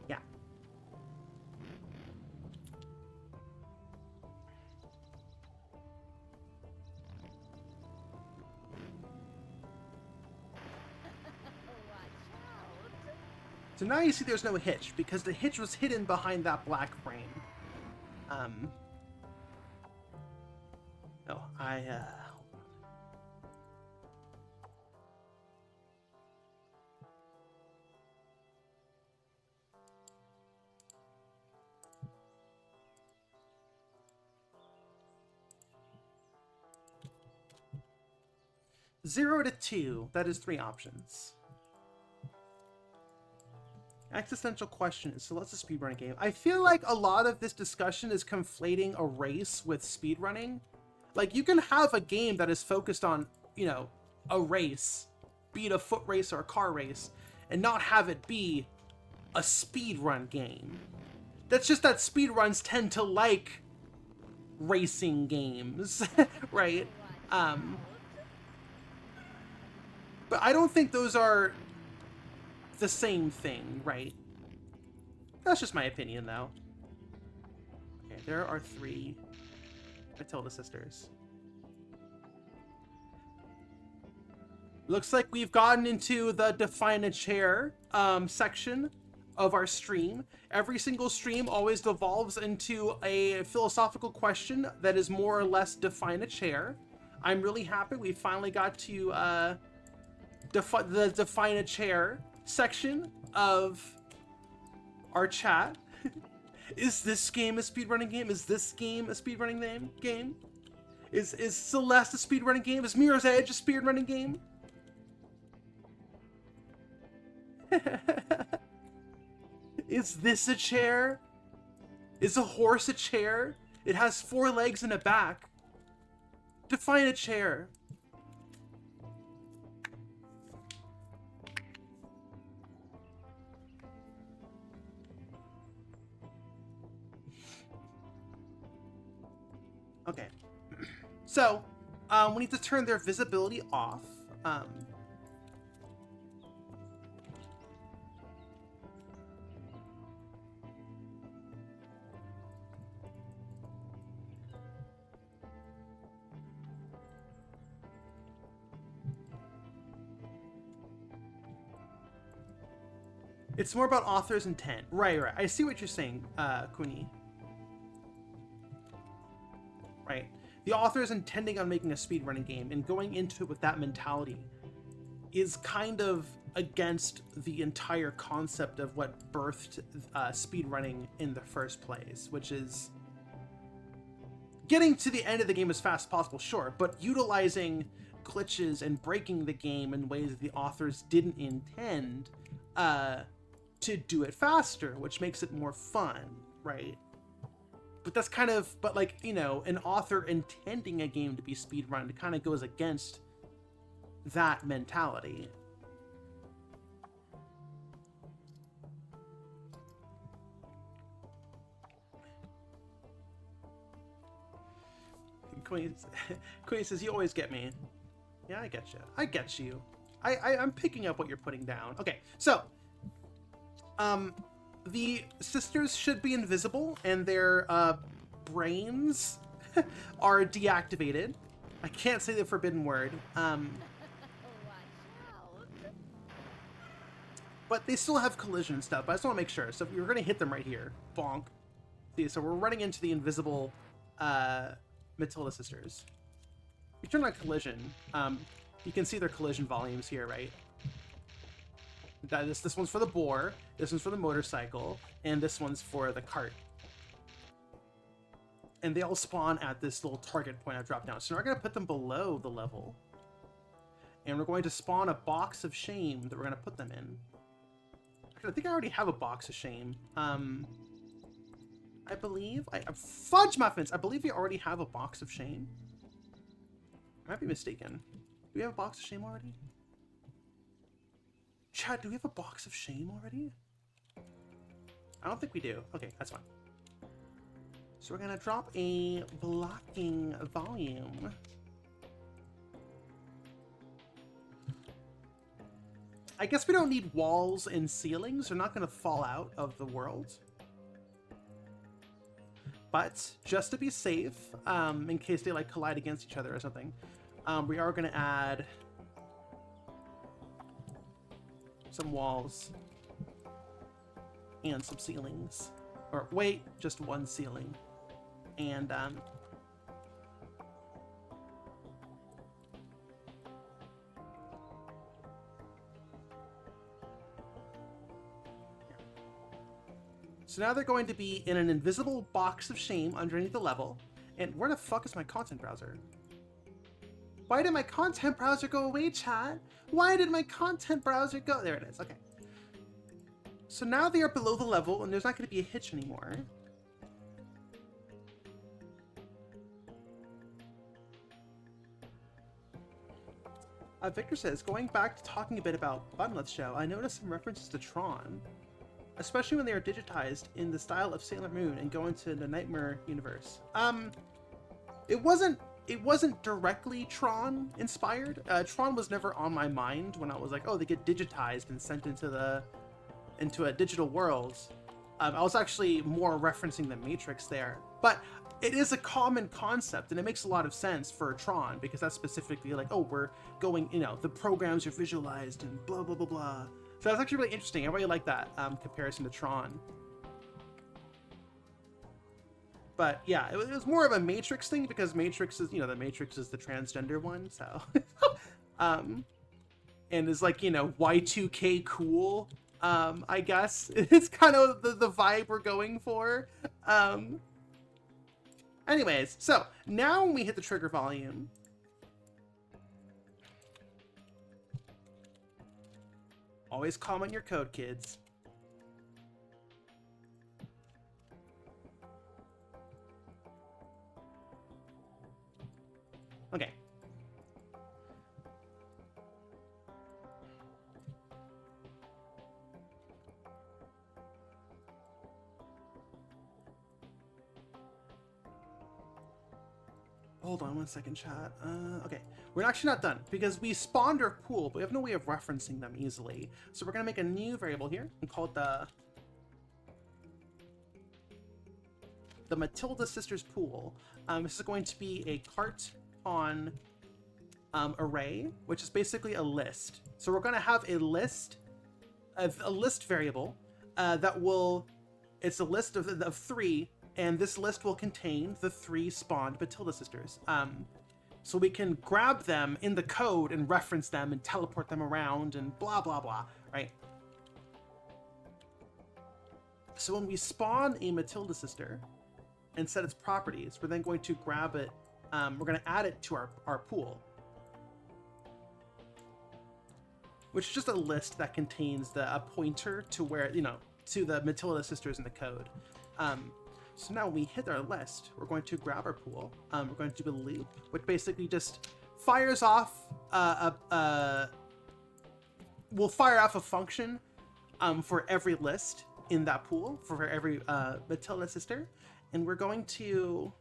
yeah. So now you see there's no hitch, because the hitch was hidden behind that black frame. Oh, 0 to 2, that is 3 options. Existential question is, so let's a speedrunning game. I feel like a lot of this discussion is conflating a race with speedrunning. Like, you can have a game that is focused on, you know, a race, be it a foot race or a car race, and not have it be a speedrun game. That's just that speedruns tend to like racing games, right? But I don't think those are the same thing, right? That's just my opinion, though. Okay, there are 3 Matilda sisters. Looks like we've gotten into the define a chair section of our stream. Every single stream always devolves into a philosophical question that is more or less define a chair. I'm really happy we finally got to the define a chair section of our chat. Is this game a speedrunning game? Is this game a speedrunning game? Is Celeste a speedrunning game? Is Mirror's Edge a speedrunning game? Is this a chair? Is a horse a chair? It has 4 legs and a back. Define a chair. Okay, so we need to turn their visibility off. It's more about author's intent. Right. I see what you're saying, Kuni. Right. The author is intending on making a speedrunning game and going into it with that mentality. is kind of against the entire concept of what birthed speedrunning in the first place, which is getting to the end of the game as fast as possible, sure, but utilizing glitches and breaking the game in ways that the authors didn't intend to do it faster, which makes it more fun, right? But that's kind of, but like, you know, an author intending a game to be speedrun, it kind of goes against that mentality. Queen says, you always get me. Yeah, I get you. I get you. I'm picking up what you're putting down. Okay, so the sisters should be invisible, and their brains are deactivated. I can't say the forbidden word. Watch out. But they still have collision and stuff. But I just want to make sure. So you're going to hit them right here. Bonk. See, so we're running into the invisible Matilda sisters. You turn on collision. You can see their collision volumes here, right? This one's for the boar, this one's for the motorcycle, and this one's for the cart. And they all spawn at this little target point I've dropped down. So now we're going to put them below the level. And we're going to spawn a box of shame that we're going to put them in. I think I already have a box of shame. I believe... fudge muffins! I believe we already have a box of shame. I might be mistaken. Do we have a box of shame already? Chad, do we have a box of shame already? I don't think we do. Okay, that's fine. So we're gonna drop a blocking volume. I guess we don't need walls and ceilings. They're not gonna fall out of the world. But just to be safe, in case they like collide against each other or something, we are gonna add some walls and some ceilings, or wait, just one ceiling. And so now they're going to be in an invisible box of shame underneath the level. And where the fuck is my content browser? Why did my content browser go away, chat? Why did my content browser go? There it is. Okay. So now they are below the level, and there's not going to be a hitch anymore. Victor says, going back to talking a bit about Bunlet's show, I noticed some references to Tron, especially when they are digitized in the style of Sailor Moon and go into the Nightmare universe. It wasn't directly Tron inspired. Tron was never on my mind when I was like, oh, they get digitized and sent into a digital world. I was actually more referencing the Matrix there, but it is a common concept and it makes a lot of sense for Tron because that's specifically like, oh, we're going, you know, the programs are visualized and blah, blah, blah, blah. So that's actually really interesting. I really like that comparison to Tron. But yeah, it was more of a Matrix thing because Matrix is, you know, the Matrix is the transgender one, so. And is like, you know, Y2K cool, I guess. It's kind of the vibe we're going for. Anyways, so now when we hit the trigger volume, always comment your code, kids. Okay. Hold on one second, chat. Okay, we're actually not done because we spawned our pool, but we have no way of referencing them easily. So we're gonna make a new variable here and call it the Matilda Sisters pool. This is going to be a cart on array, which is basically a list. So we're going to have a list variable that will, it's a list of 3, and this list will contain the 3 spawned Matilda sisters. so we can grab them in the code and reference them and teleport them around and blah, blah, blah, right? So when we spawn a Matilda sister and set its properties, we're then going to grab it, we're going to add it to our pool, which is just a list that contains a pointer to where, to the Matilda sisters in the code. So now when we hit our list, we're going to grab our pool. We're going to do a loop, which basically just fires off, will fire off a function for every list in that pool, for every Matilda sister. And we're going to...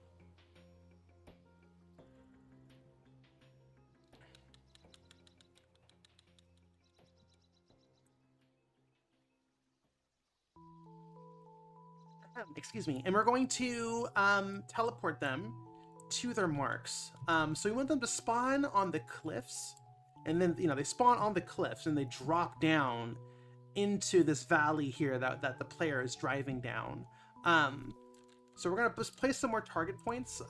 excuse me, and we're going to teleport them to their marks. So we want them to spawn on the cliffs, and then they spawn on the cliffs and they drop down into this valley here that the player is driving down. So we're gonna just place some more target points.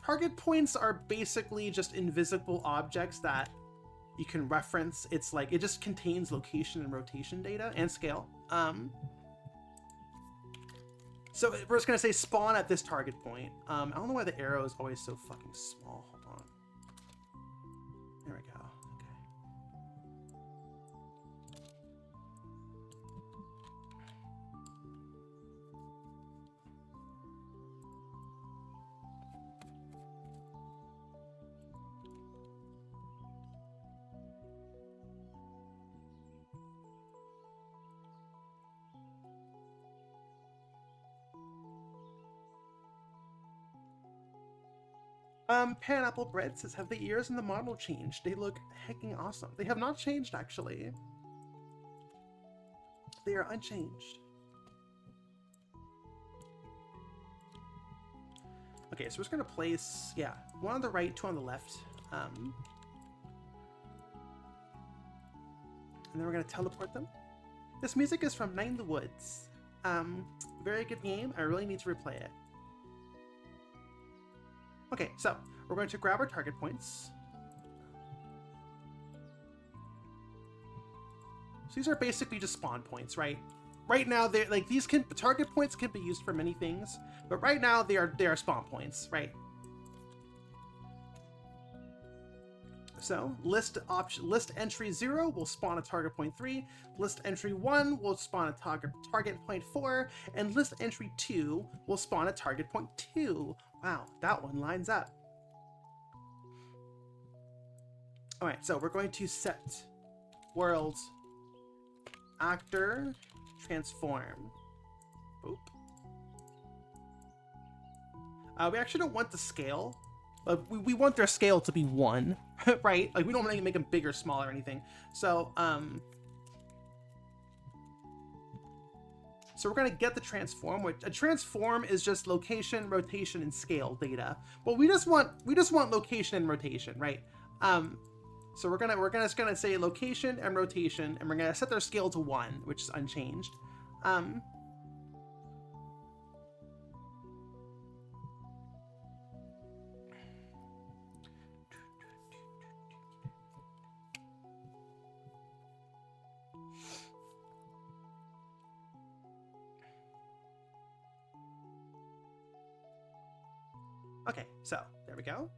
Target points are basically just invisible objects that you can reference. It's like it just contains location and rotation data and scale. So we're just gonna say spawn at this target point. I don't know why the arrow is always so fucking small. Hold on. There we go. Pineapple Bread says, have the ears in the model changed? They look hecking awesome. They have not changed, actually. They are unchanged. Okay, so we're just gonna place, one on the right, two on the left. And then we're gonna teleport them. This music is from Night in the Woods. Very good game. I really need to replay it. Okay, so we're going to grab our target points. So these are basically just spawn points, right? Right now, they're like target points can be used for many things, but right now they are spawn points, right? So list entry 0 will spawn a target point 3, list entry 1 will spawn a target point 4, and list entry 2 will spawn a target point 2. Wow, that one lines up. All right, so we're going to set world actor transform. Boop. We actually don't want the scale. We want their scale to be 1, right? Like we don't want to make them big or small or anything. So so we're gonna get the transform, which a transform is just location, rotation, and scale data. Well, we just want location and rotation, right? So we're just gonna say location and rotation, and we're gonna set their scale to 1, which is unchanged. Okay, so there we go.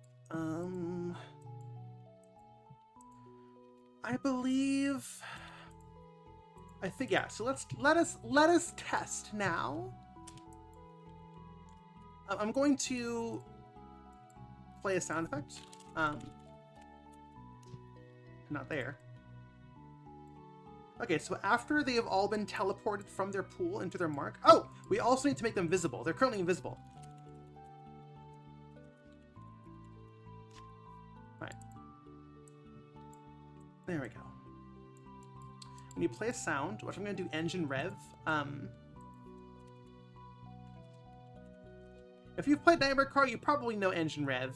I think so let us test now. I'm going to play a sound effect. Not there. Okay, so after they have all been teleported from their pool into their mark. Oh, we also need to make them visible. They're currently invisible. Right. There we go. When you play a sound, which I'm going to do engine rev. If you've played Nightmare Car, you probably know engine rev.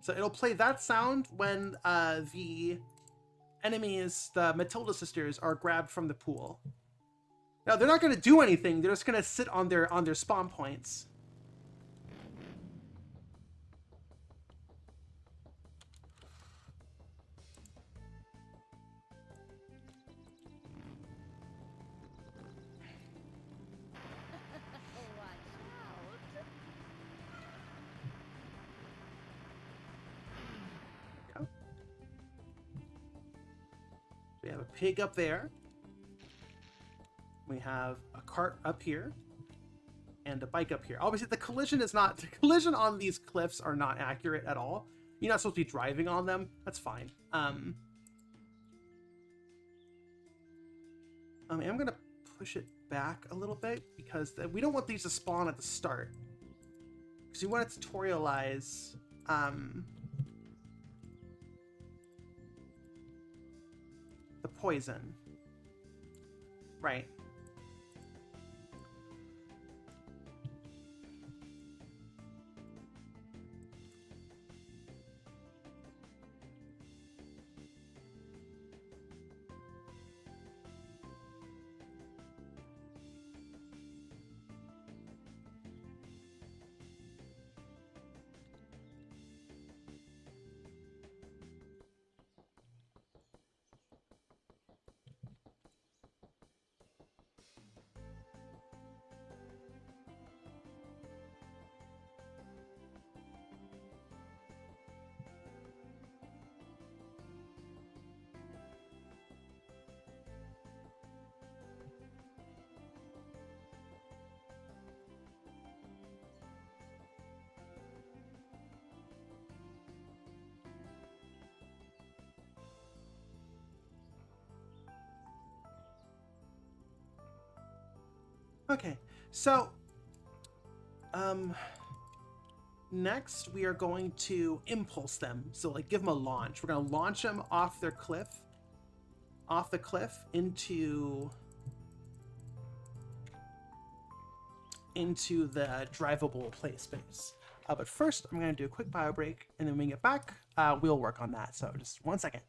So it'll play that sound when the enemies, the Matilda sisters, are grabbed from the pool. Now they're not going to do anything. They're just going to sit on their spawn points. Watch out. Okay. We have a pig up there. We have a cart up here. And a bike up here. Obviously, the collision on these cliffs are not accurate at all. You're not supposed to be driving on them. That's fine. I'm gonna push it back a little bit because we don't want these to spawn at the start. Because you want to tutorialize the poison. Right. Okay, so next we are going to impulse them. So like give them a launch. We're gonna launch them off the cliff into the drivable play space. But first, I'm gonna do a quick bio break, and then when we get back, we'll work on that. So just 1 second.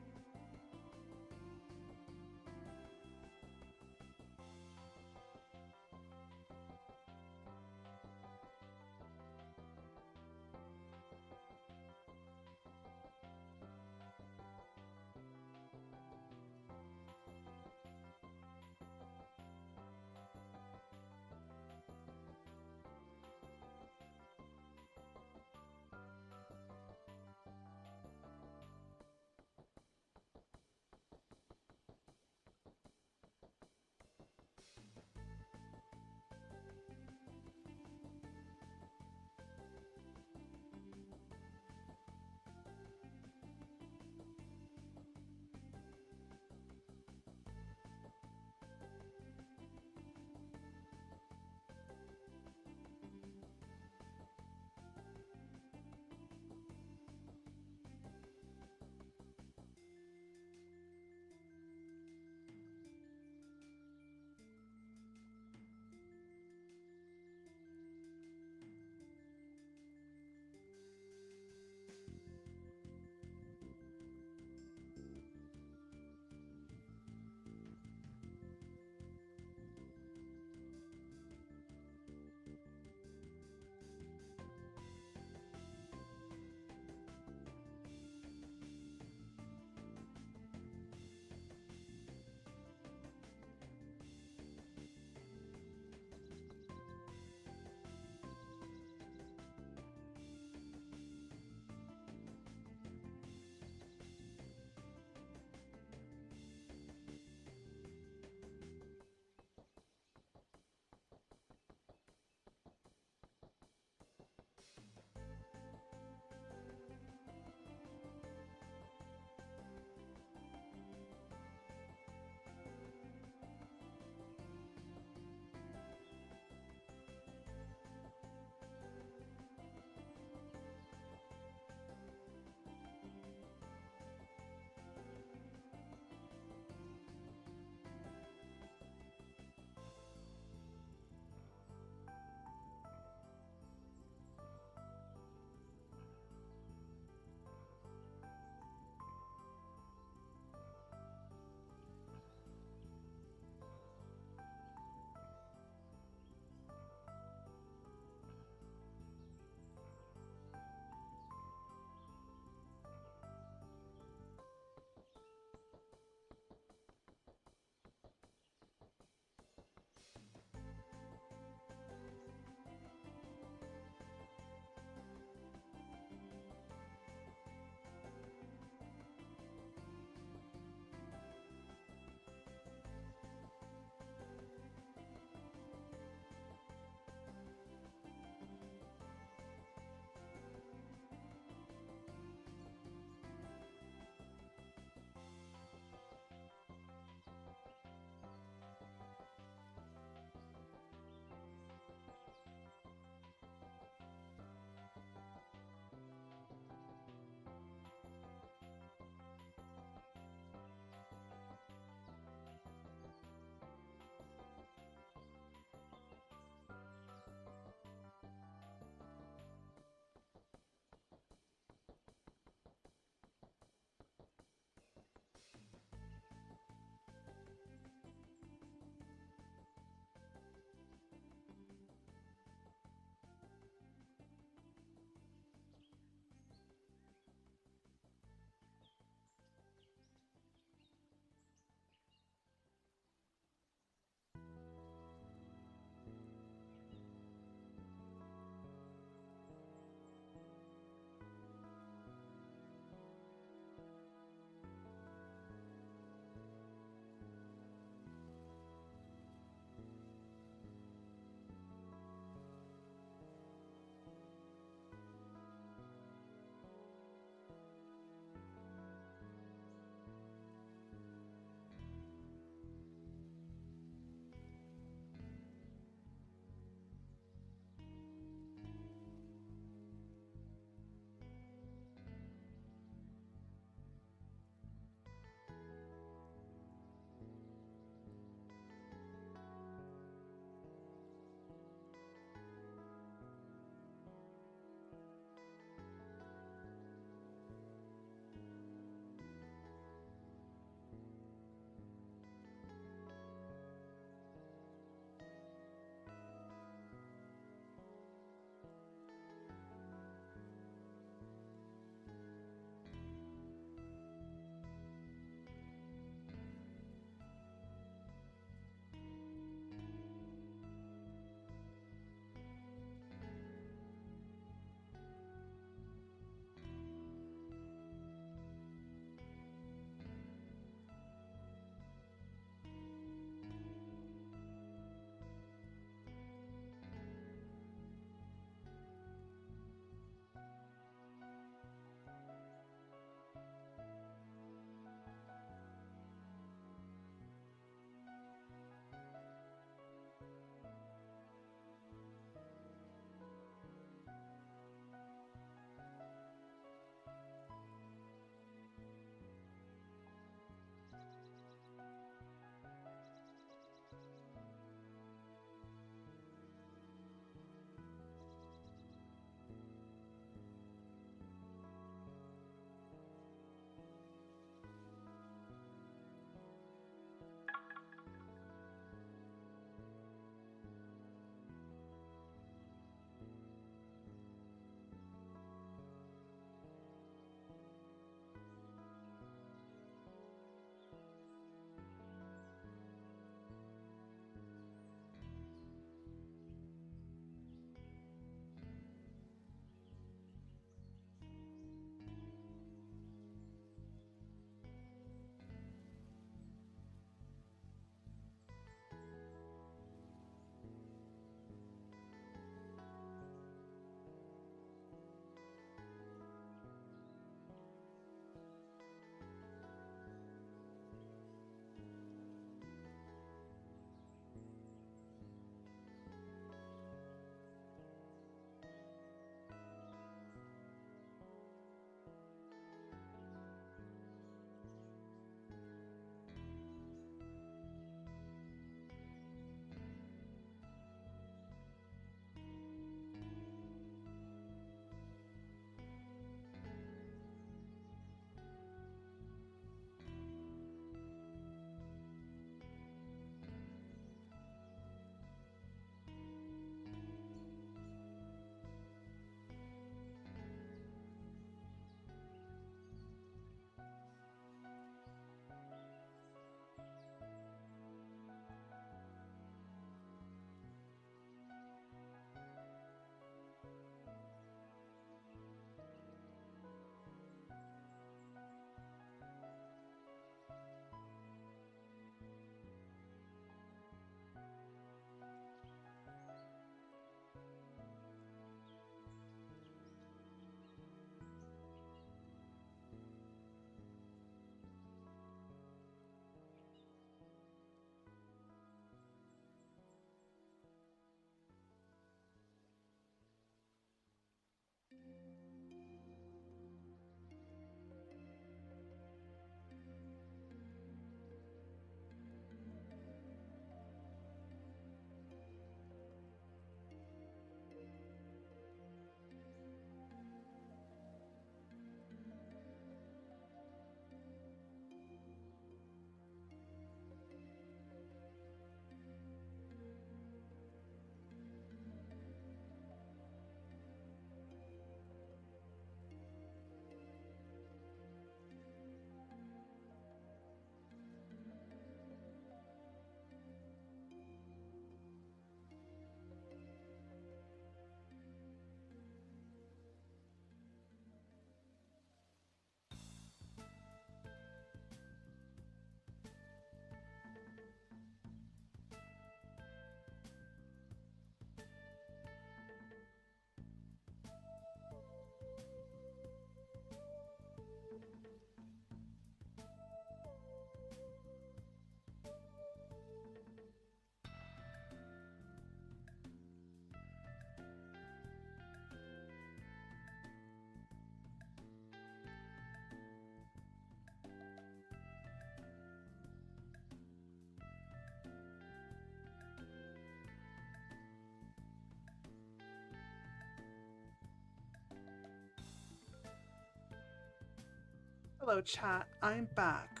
Hello, chat. I'm back.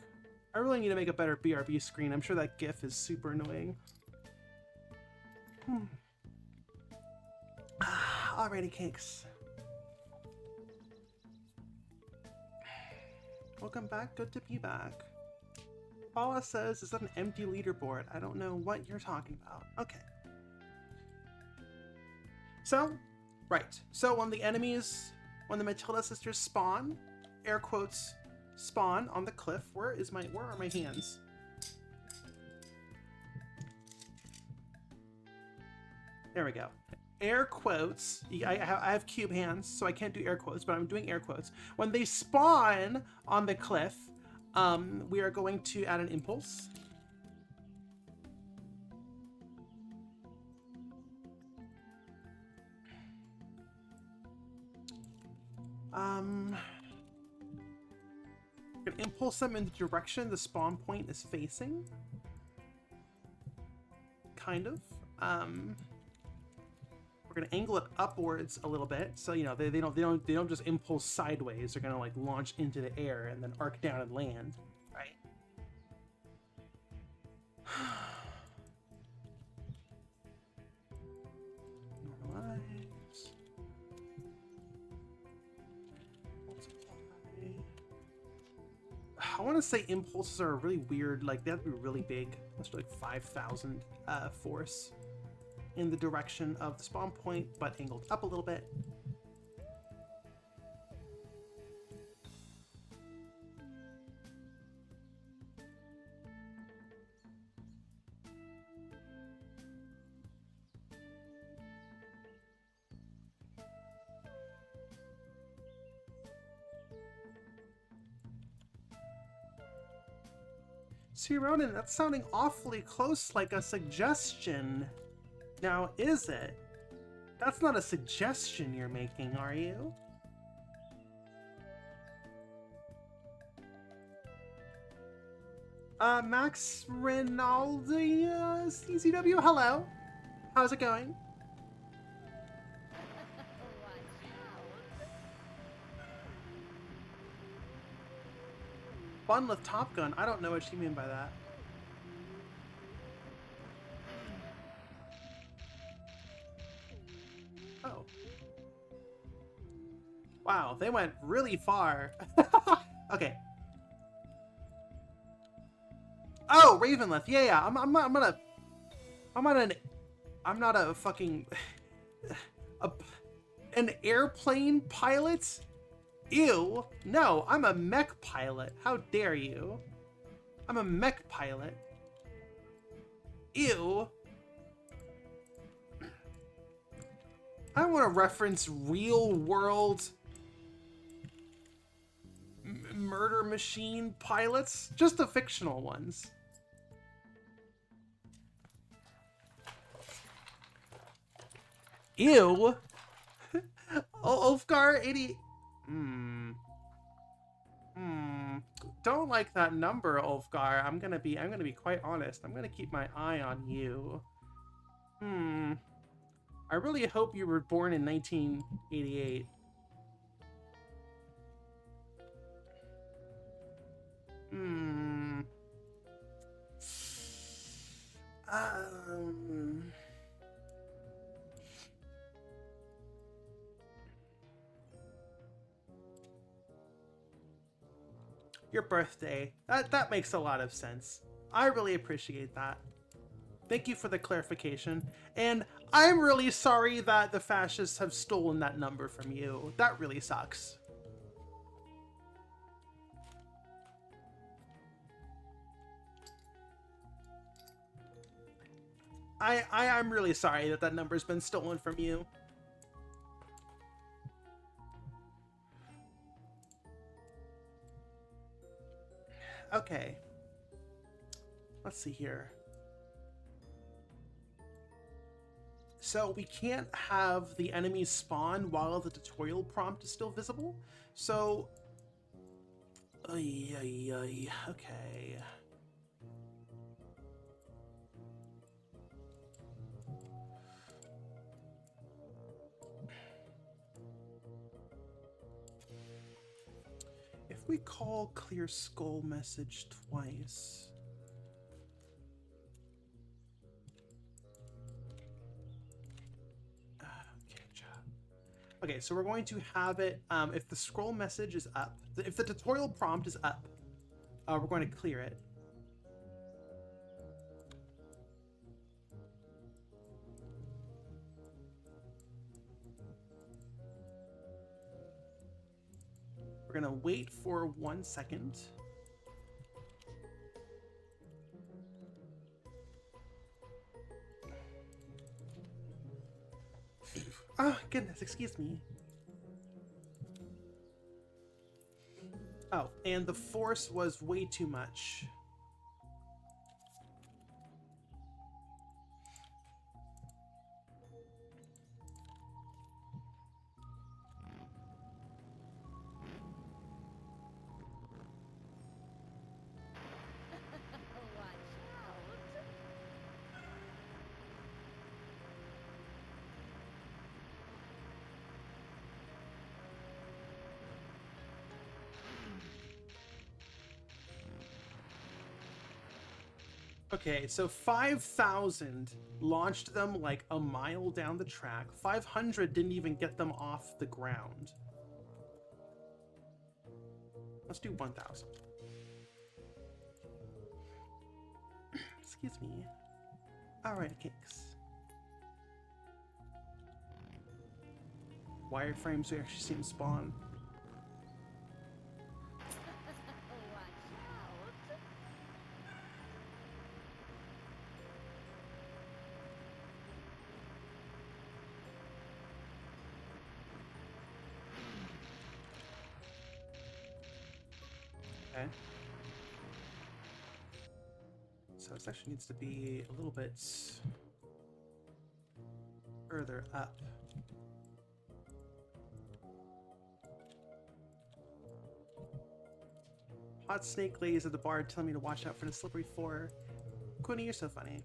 I really need to make a better BRB screen. I'm sure that GIF is super annoying. Alrighty, cakes. Welcome back. Good to be back. Paula says, is that an empty leaderboard? I don't know what you're talking about. Okay. So, right. So when the Matilda sisters spawn, air quotes, spawn on the cliff, where are my hands? There we go. Air quotes. I have cube hands, so I can't do air quotes, but I'm doing air quotes. When they spawn on the cliff, we are going to add an impulse. We're gonna impulse them in the direction the spawn point is facing. Kind of. We're gonna angle it upwards a little bit, so you know they don't just impulse sideways. They're gonna like launch into the air and then arc down and land, right? Normalize. Multiply. I want to say impulses are really weird. Like they have to be really big. That's like 5,000 force in the direction of the spawn point, but angled up a little bit. See, Ronan, that's sounding awfully close like a suggestion. Now, is it? That's not a suggestion you're making, are you? Max Rinaldi, CCW, hello. How's it going? Bundle of Top Gun, I don't know what you mean by that. Oh. Wow, they went really far. Okay. Oh, Ravenlith. Yeah. I'm not a fucking an airplane pilot. Ew. No, I'm a mech pilot. How dare you? I'm a mech pilot. Ew. I want to reference real world murder machine pilots, just the fictional ones. Ew. Ulfgar 80. Don't like that number, Ulfgar. I'm gonna be quite honest. I'm gonna keep my eye on you. I really hope you were born in 1988. Your birthday. That makes a lot of sense. I really appreciate that. Thank you for the clarification. And I'm really sorry that the fascists have stolen that number from you. That really sucks. I'm really sorry that that number's been stolen from you. Okay. Let's see here. So we can't have the enemies spawn while the tutorial prompt is still visible. So, okay. If we call clear skull message twice? Okay, job. Okay, so we're going to have it, if the scroll message is up, if the tutorial prompt is up, we're going to clear it. We're gonna wait for 1 second. Oh, goodness, excuse me. Oh, and the force was way too much. Watch out. Okay, so 5,000 launched them like a mile down the track. 500 didn't even get them off the ground. Let's do 1,000. Excuse me. Alright, cakes. Wireframes we actually seen spawn. Watch out. Okay. So this actually needs to be a little bit further up. Hot snake lays at the bar telling me to watch out for the slippery floor. Quinny, you're so funny.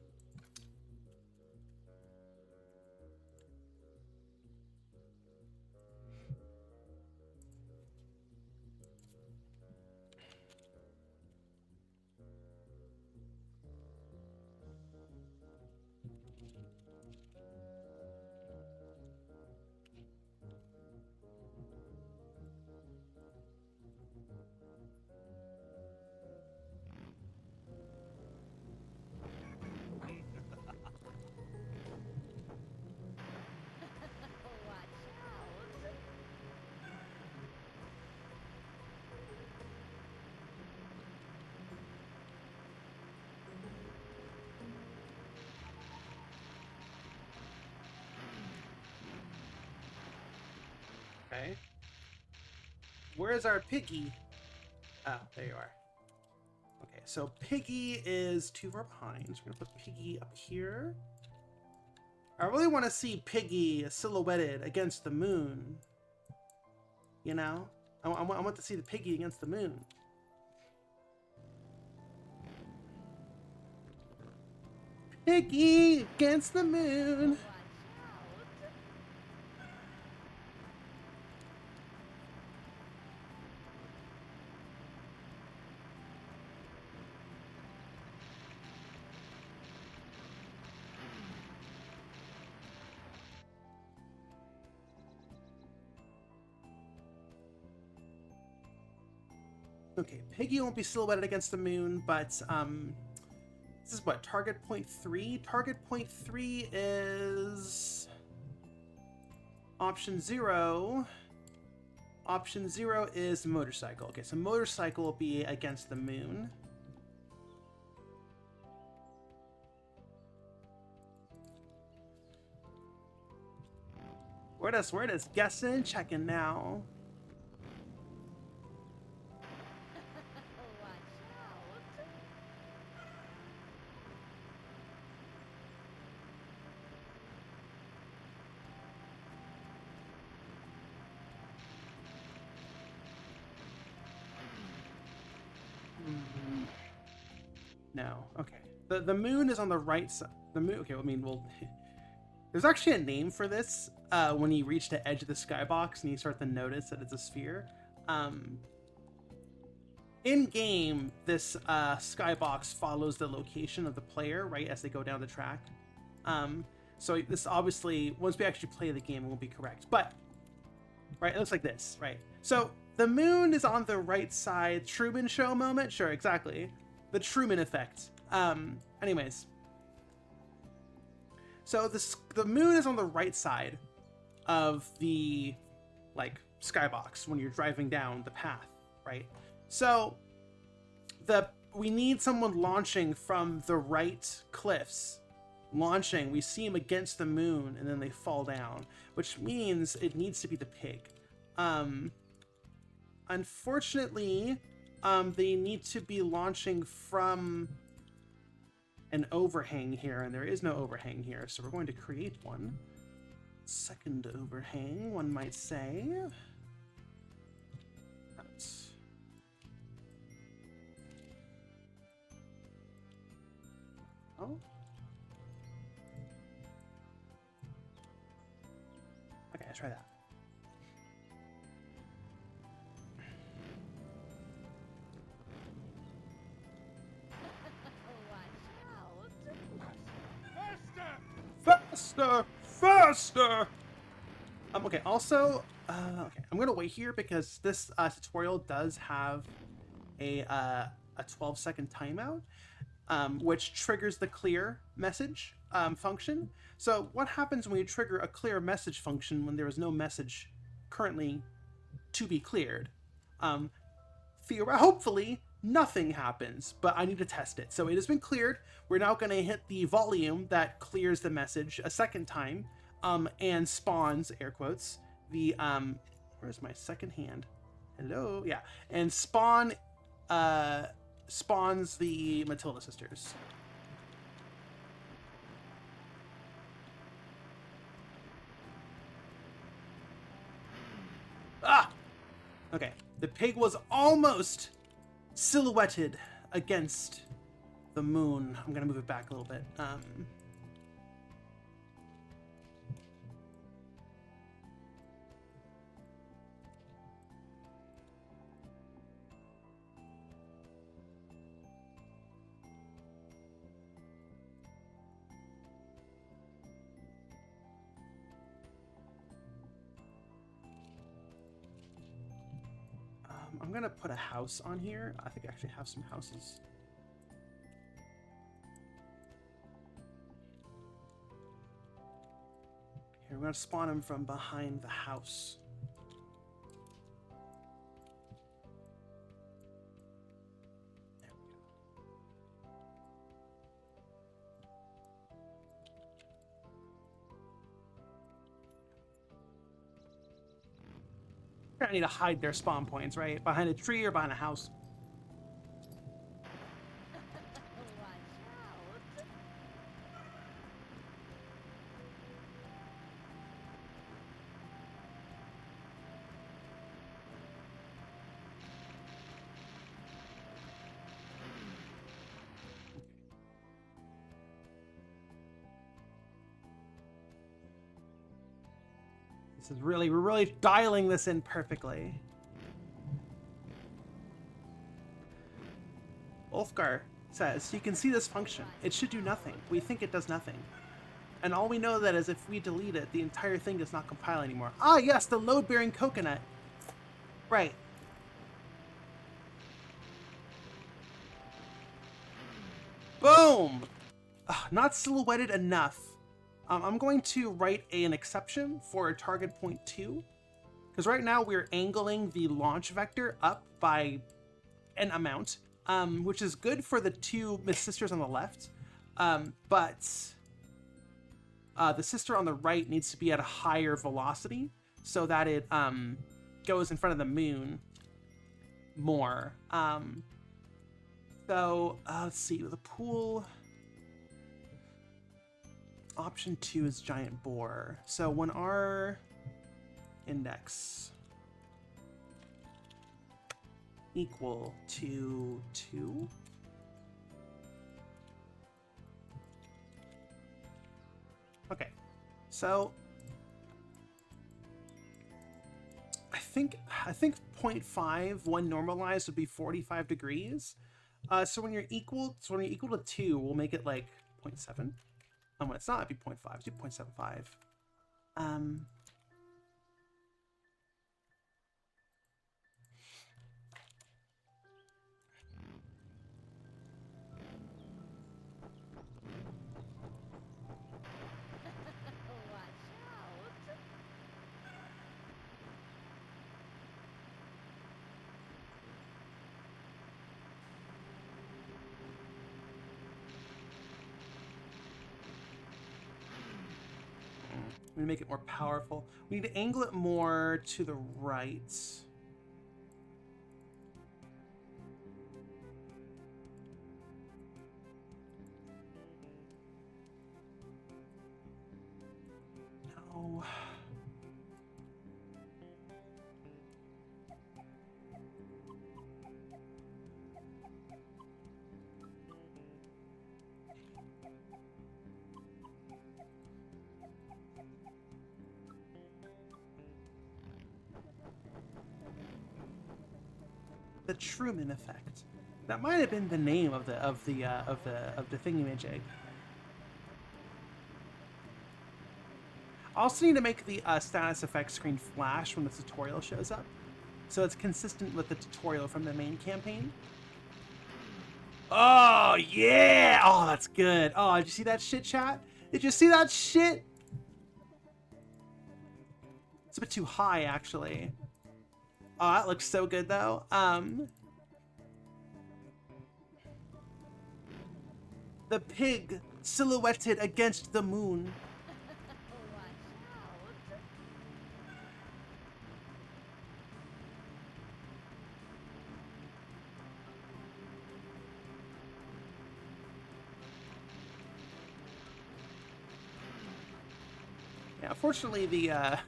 Watch out. Okay. Where's our piggy? Oh, there you are. Okay, so Piggy is too far behind. So we're gonna put Piggy up here. I really want to see Piggy silhouetted against the moon. You know? I want to see the Piggy against the moon. Piggy against the moon. Watch out. Okay, Piggy won't be silhouetted against the moon, but this is what, target point 3? Target point 3 is option 0. Option 0 is motorcycle. Okay, so motorcycle will be against the moon. Word is guessing, checking now. Watch out. No. Okay. The moon is on the right side. The moon. Okay. I mean, well, there's actually a name for this. When you reach the edge of the skybox and you start to notice that it's a sphere. in game, this skybox follows the location of the player, right, as they go down the track. So this obviously, once we actually play the game, it won't be correct. But, right, it looks like this, right? So the moon is on the right side. Truman Show moment? Sure, exactly. The Truman effect. Anyways. So the moon is on the right side of the, like, skybox when you're driving down the path, right? So we need someone launching from the right cliffs. Launching, we see them against the moon, and then they fall down, which means it needs to be the pig. Unfortunately, they need to be launching from an overhang here, and there is no overhang here, so we're going to create one. Second overhang, one might say. Oh. Okay, let's try that. Faster! Faster! Okay, also, okay, I'm gonna wait here because this tutorial does have a 12-second timeout, which triggers the clear message function. So what happens when you trigger a clear message function when there is no message currently to be cleared? Hopefully nothing happens, but I need to test it. So it has been cleared. We're now going to hit the volume that clears the message a second time, and spawns, air quotes, the where's my second hand? Hello, yeah, and spawns the Matilda sisters. Ah! Okay, the pig was almost silhouetted against the moon. I'm gonna move it back a little bit. I'm gonna put a house on here. I think I actually have some houses. Here, we're gonna spawn him from behind the house. There we go. I need to hide their spawn points, right? Behind a tree or behind a house. This is we're really dialing this in perfectly. Ulfgar says, you can see this function. It should do nothing. We think it does nothing. And all we know that is if we delete it, the entire thing does not compile anymore. Ah, yes, the load-bearing coconut. Right. Boom! Ugh, not silhouetted enough. I'm going to write an exception for a target point 2. Because right now we're angling the launch vector up by an amount, which is good for the two Miss Sisters on the left. But the sister on the right needs to be at a higher velocity so that it goes in front of the moon more. So let's see, the pool. Option 2 is giant boar. So when our index equal to 2, okay, so I think 0.5 when normalized would be 45 degrees. So when you're equal to 2, we'll make it like 0.7. And when it's not, it'd be 0.5. Do 0.75. Watch out. I'm gonna make it more powerful. We need to angle it more to the right. No. The Truman effect. That might have been the name of the thingamajig. I also need to make the status effect screen flash when the tutorial shows up, so it's consistent with the tutorial from the main campaign. Oh yeah! Oh, that's good. Oh, did you see that shit, chat? Did you see that shit? It's a bit too high, actually. Oh, that looks so good, though. The pig silhouetted against the moon. Watch out. Yeah, unfortunately, the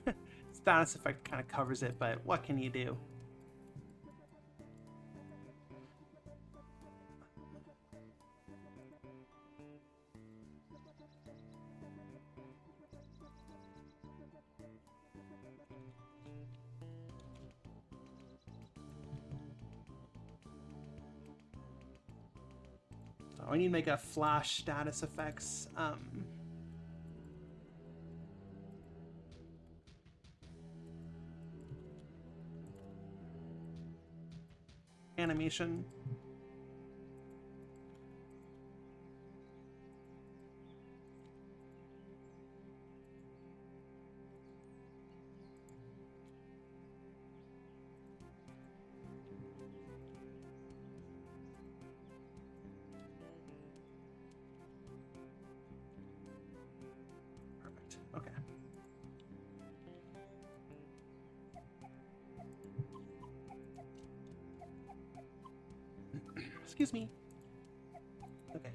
status effect kind of covers it, but what can you do? So I need to make a flash status effects. Animation. Perfect. Okay. Excuse me. Okay.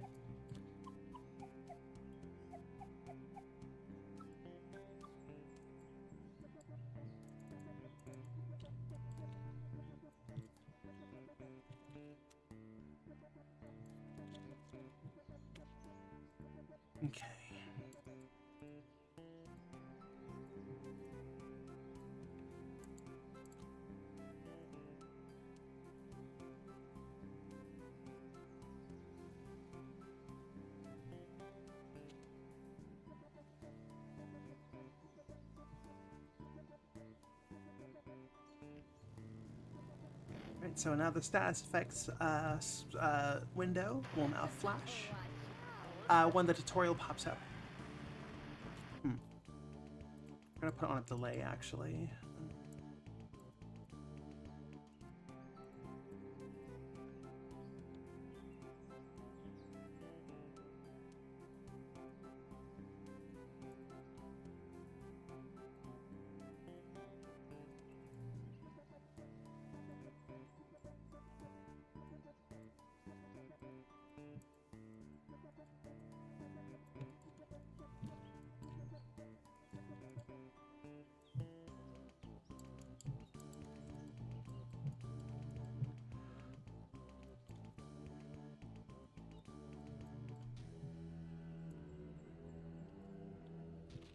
Okay. Right, so now the status effects window will now flash when the tutorial pops up. I'm gonna put on a delay, actually.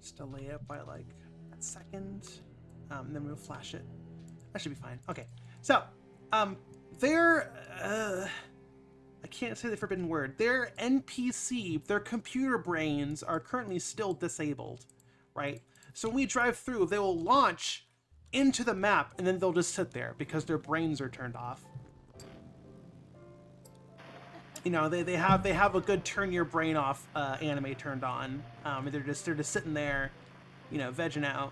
Just delay it by like a second, then we'll flash it. That should be fine. Okay. So, their, I can't say the forbidden word. Their NPC, their computer brains are currently still disabled, right? So when we drive through, they will launch into the map and then they'll just sit there because their brains are turned off. You know, they have a good turn your brain off anime turned on. They're just sitting there, you know, vegging out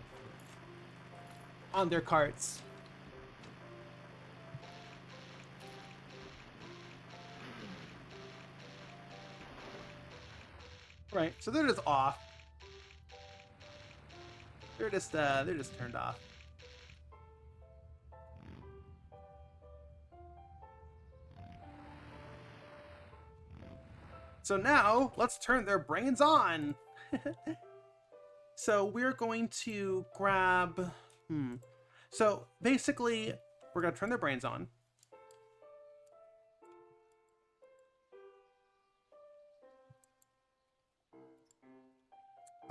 on their carts. Right, so they're just off. They're just turned off. So now, let's turn their brains on. So we're going to grab... So basically, we're going to turn their brains on.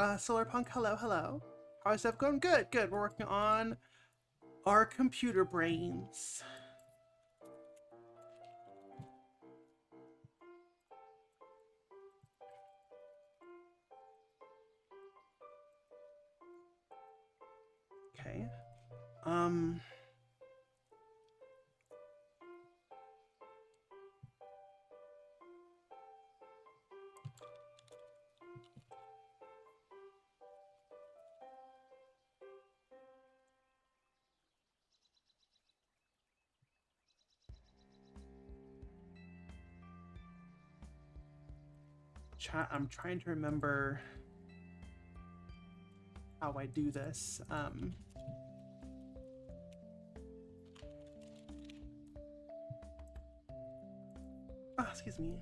Solarpunk, hello, hello. How's stuff going? Good, good. We're working on our computer brains. Okay. Chat, I'm trying to remember how I do this. Excuse me.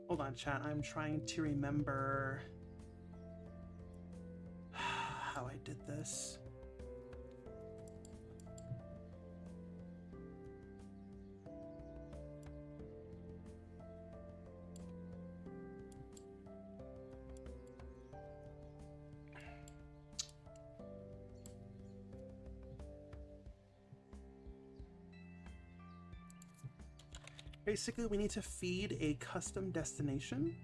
Hold on, chat. I'm trying to remember how I did this. Basically, we need to feed a custom destination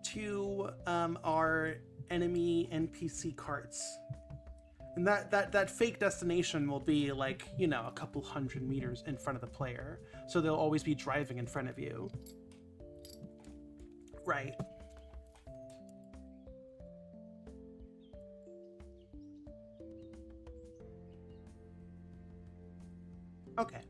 to our enemy NPC carts. And that fake destination will be like, you know, a couple 100 meters in front of the player. So they'll always be driving in front of you. Right. Okay.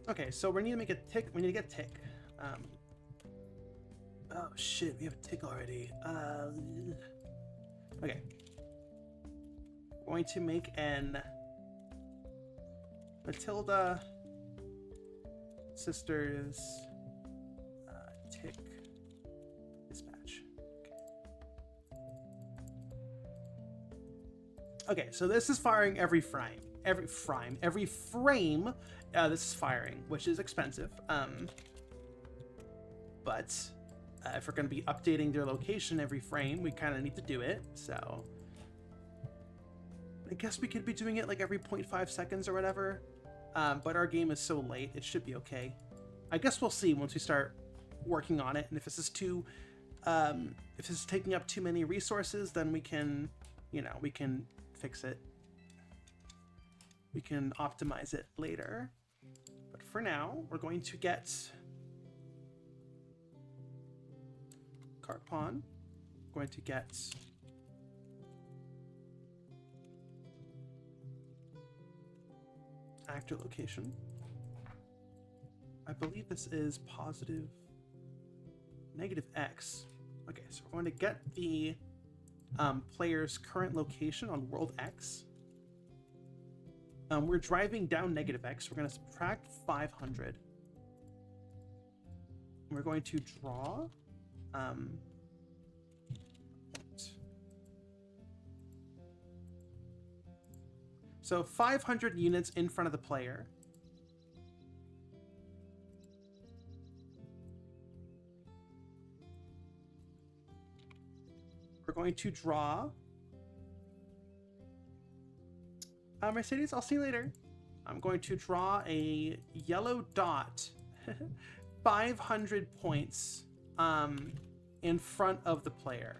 Okay, so we need to make a tick. We need to get tick. Oh shit, we have a tick already. Okay. We're going to make an Matilda Sisters tick dispatch. Okay, so this is firing every frame. Every frame. This is firing, which is expensive. But if we're going to be updating their location every frame, we kind of need to do it. So I guess we could be doing it like every 0.5 seconds or whatever. But our game is so late, it should be okay. I guess we'll see once we start working on it. And if this is if this is taking up too many resources, then we can, we can fix it. We can optimize it later. But for now, we're going to get Kart Pawn. We're going to get actor location. I believe this is positive negative X. Okay, so we're going to get the player's current location on world X. We're driving down negative X. We're going to subtract 500. We're going to draw so 500 units in front of the player. We're going to draw Mercedes, I'll see you later. I'm going to draw a yellow dot 500 points in front of the player.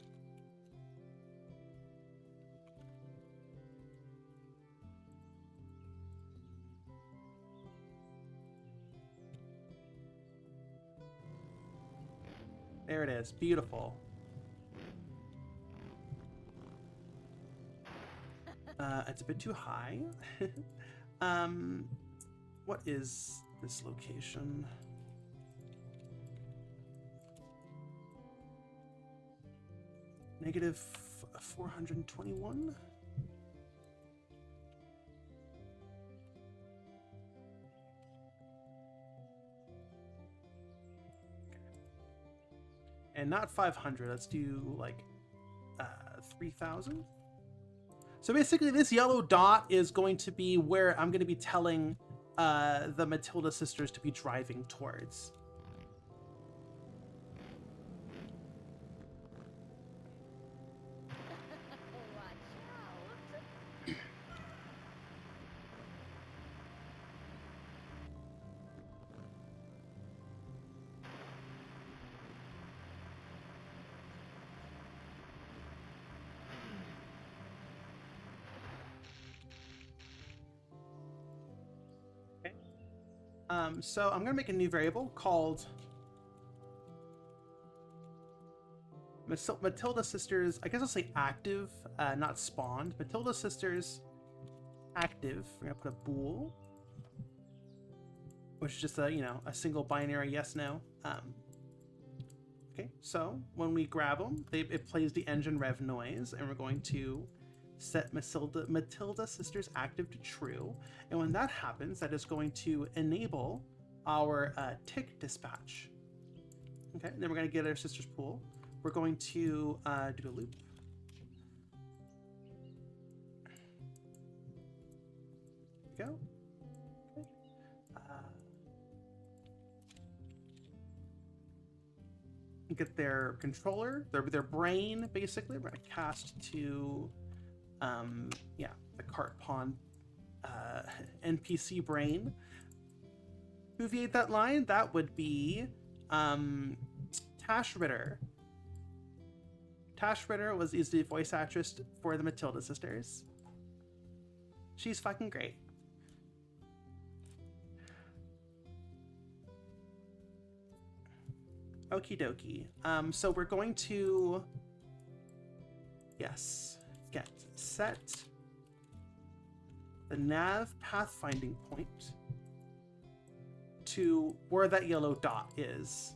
There it is. Beautiful. It's a bit too high. What is this location? Negative 421. And not 500. Let's do like 3,000. So basically this yellow dot is going to be where I'm going to be telling the Matilda sisters to be driving towards. So I'm going to make a new variable called Matilda Sisters. I guess I'll say active, not spawned. Matilda Sisters active. We're going to put a bool, which is just a, a single binary yes, no. Okay, so when we grab them, it plays the engine rev noise, and we're going to set Matilda Sisters active to true. And when that happens, that is going to enable our tick dispatch. Okay, and then we're going to get our sisters pool. We're going to do a loop. There we go. Okay. Get their controller, their brain, basically. We're going to cast to the Kart Pawn NPC brain. Who viewed that line? That would be Tash Ritter. Tash Ritter is the voice actress for the Matilda sisters. She's fucking great. Okie dokie. So we're going to get set the nav pathfinding point to where that yellow dot is.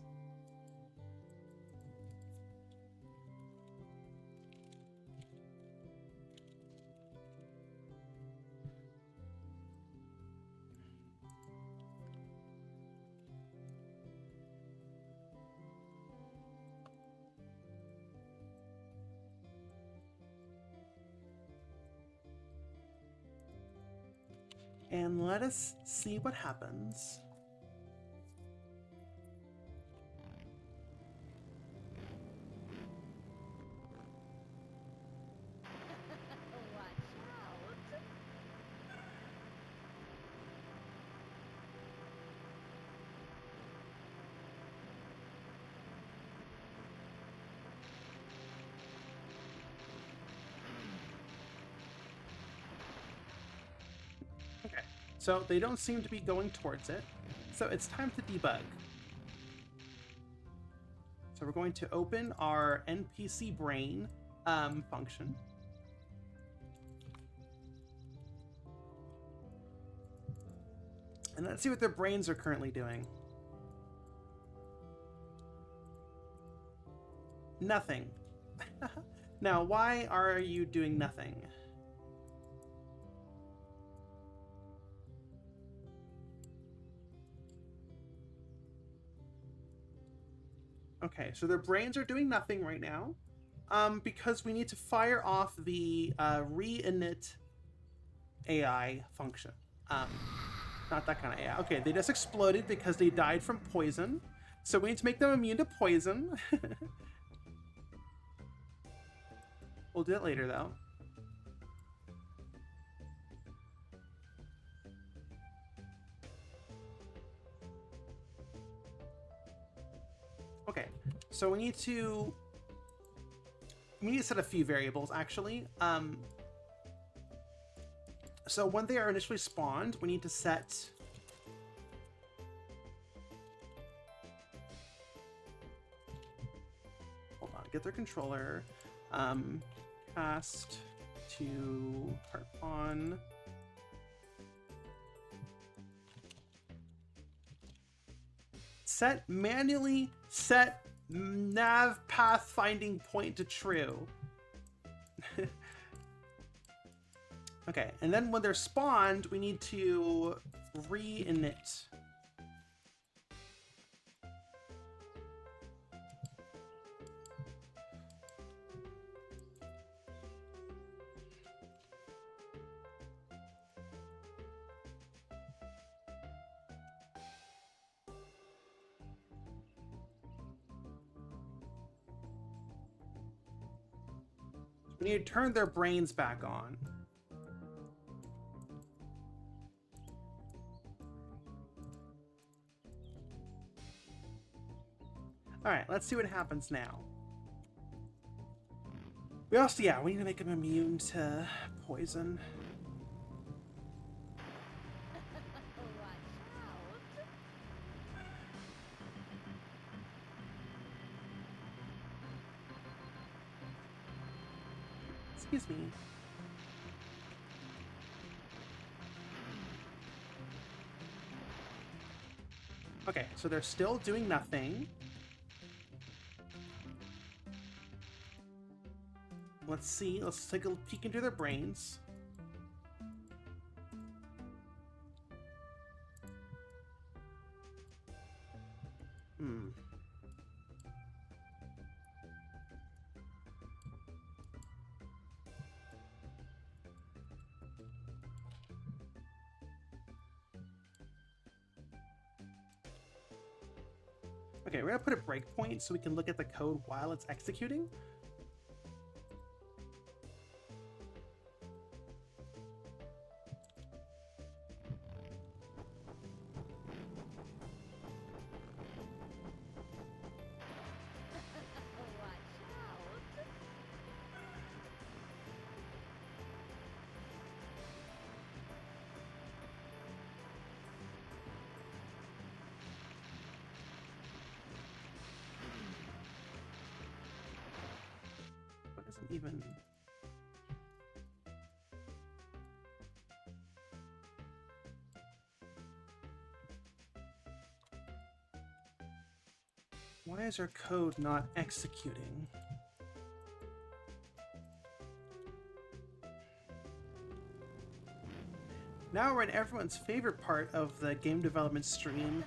And let us see what happens. So they don't seem to be going towards it. So it's time to debug. So we're going to open our NPC brain function. And let's see what their brains are currently doing. Nothing. Now, why are you doing nothing? Okay, so their brains are doing nothing right now, because we need to fire off the re-init AI function. Not that kind of AI. Okay, they just exploded because they died from poison. So we need to make them immune to poison. We'll do it later, though. Okay, so we need to set a few variables, actually. So when they are initially spawned, we need to set hold on, get their controller, cast to Kart on. Manually set nav pathfinding point to true. Okay, and then when they're spawned, we need to re-init. We need to turn their brains back on. All right, let's see what happens now. We also, yeah, we need to make them immune to poison. Excuse me. Okay, so they're still doing nothing. Let's see. Let's take a peek into their brains. Okay, we're gonna put a breakpoint so we can look at the code while it's executing. Even why is our code not executing? Now we're in everyone's favorite part of the game development stream,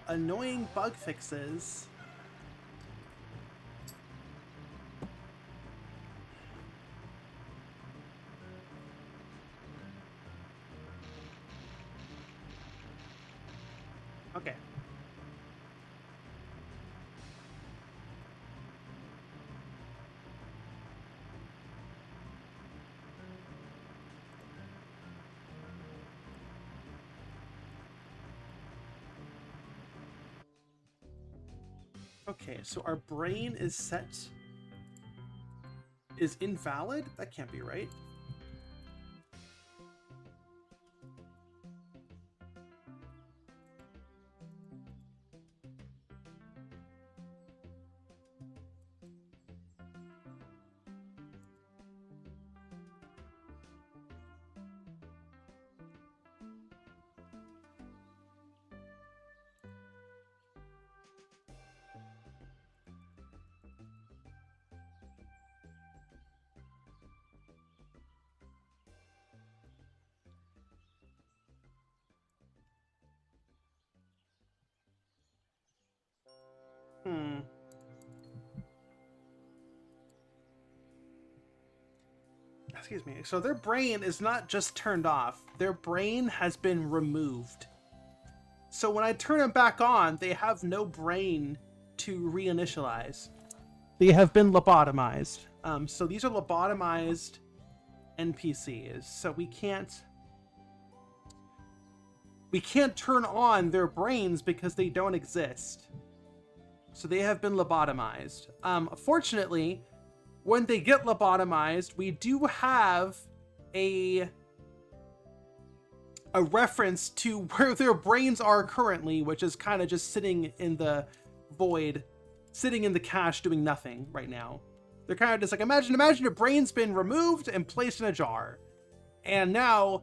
annoying bug fixes. Okay. Okay, so our brain is invalid? That can't be right. excuse me. So their brain is not just turned off. Their brain has been removed. So when I turn them back on, they have no brain to reinitialize. They have been lobotomized. So these are lobotomized NPCs. So we can't turn on their brains because they don't exist. So they have been lobotomized. Fortunately, when they get lobotomized, we do have a reference to where their brains are currently, which is kind of just sitting in the void, sitting in the cache doing nothing right now. They're kind of just like, imagine your brain's been removed and placed in a jar. And now,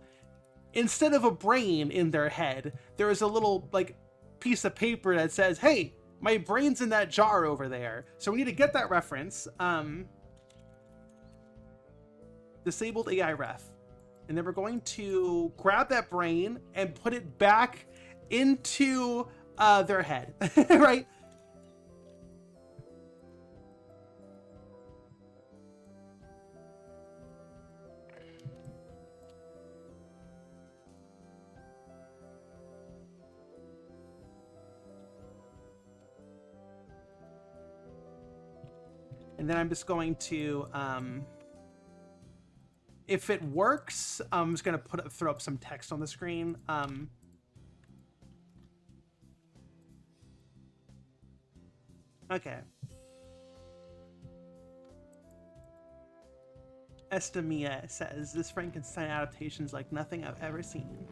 instead of a brain in their head, there is a little like piece of paper that says, hey, my brain's in that jar over there. So we need to get that reference. Disabled AI ref. And then we're going to grab that brain and put it back into their head, right? And then I'm just going to, if it works, I'm just going to throw up some text on the screen. Okay. Estamia says, this Frankenstein adaptation is like nothing I've ever seen.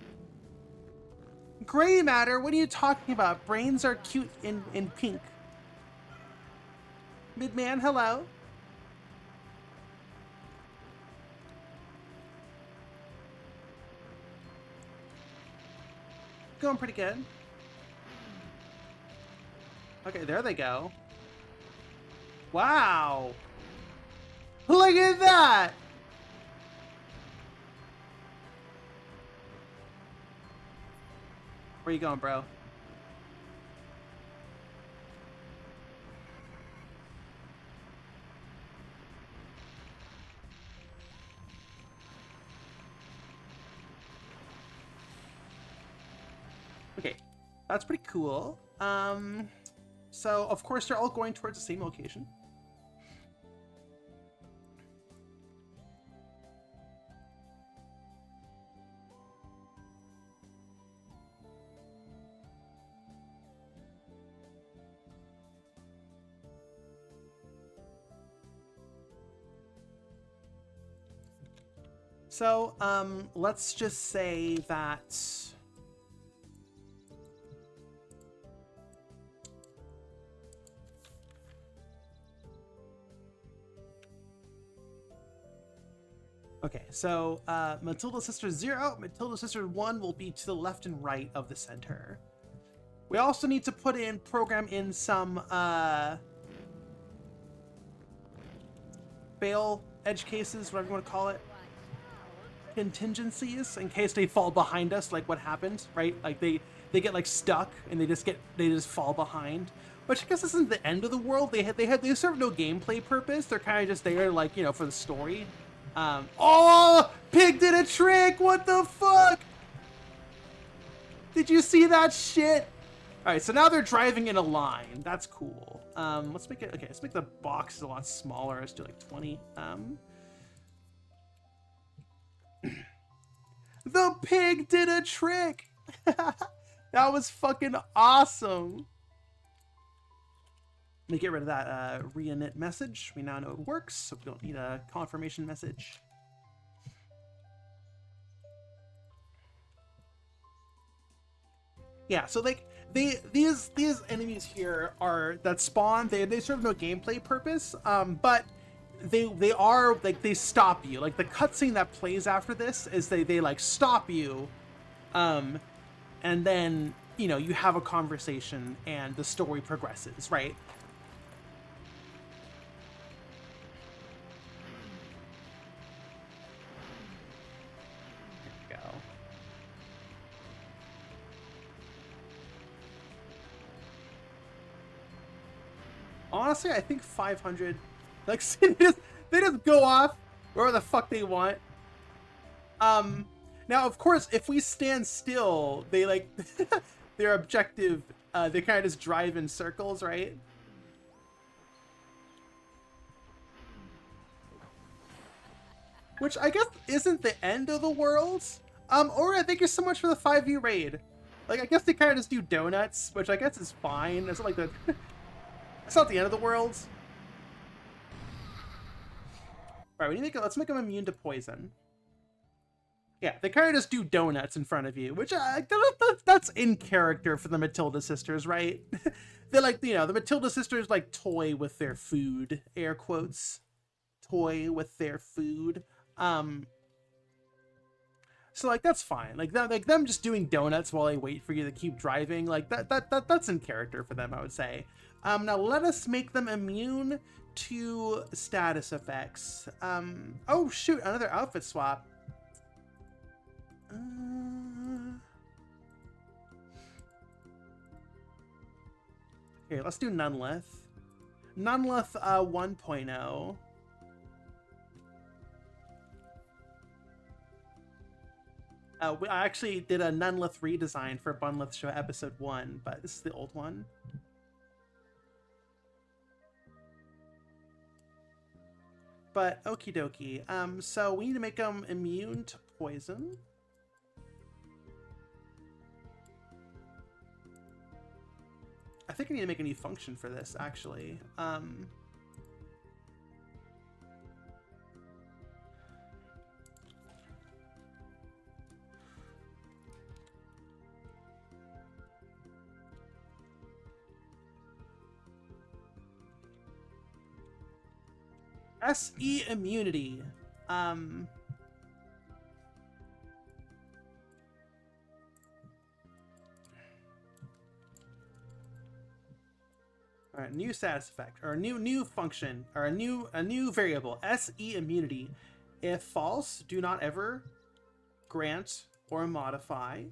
Gray matter? What are you talking about? Brains are cute in pink. Midman, hello. Going pretty good. Okay, there they go. Wow. Look at that. Where you going, bro? Okay, that's pretty cool. So of course they're all going towards the same location. So, let's just say that okay, so Matilda Sister 0, Matilda Sister 1 will be to the left and right of the center. We also need to program in some fail edge cases, whatever you want to call it. Contingencies in case they fall behind us, like what happened, right? Like they get like stuck and they just fall behind. Which I guess isn't the end of the world. They serve no gameplay purpose. They're kind of just there, like, you know, for the story. Oh, Pig did a trick! What the fuck? Did you see that shit? All right, so now they're driving in a line. That's cool. Let's make it, okay, let's make the boxes a lot smaller. Let's do like 20. The pig did a trick. That was fucking awesome. Let me get rid of that reinit message. We now know it works, so we don't need a confirmation message. Yeah, so like these enemies here are that spawn. They serve no gameplay purpose, but they are like they stop you. Like the cutscene that plays after this is they like stop you, and then you know you have a conversation and the story progresses, right? Honestly, I think 500, like, they just go off wherever the fuck they want. Now of course, if we stand still, they like their objective. They kind of just drive in circles, right? Which I guess isn't the end of the world. Ori, thank you so much for the 5v raid. Like, I guess they kind of just do donuts, which I guess is fine. It's not like the... it's not the end of the world. Alright, we need to make let's make them immune to poison. Yeah, they kind of just do donuts in front of you, which that's in character for the Matilda sisters, right? They're like, you know, the Matilda sisters like toy with their food, air quotes. Toy with their food. So like that's fine. Like them just doing donuts while they wait for you to keep driving. Like that's in character for them, I would say. Now let us make them immune to status effects. Oh shoot, another outfit swap. Okay, let's do Nunlith. Nunlith 1.0. I actually did a Nunlith redesign for Bunlith Show episode 1, but this is the old one. But okie dokie. So we need to make them immune to poison. I think I need to make a new function for this, actually. SE immunity. All right, new status effect or a new function or a new variable. SE immunity. If false, do not ever grant or modify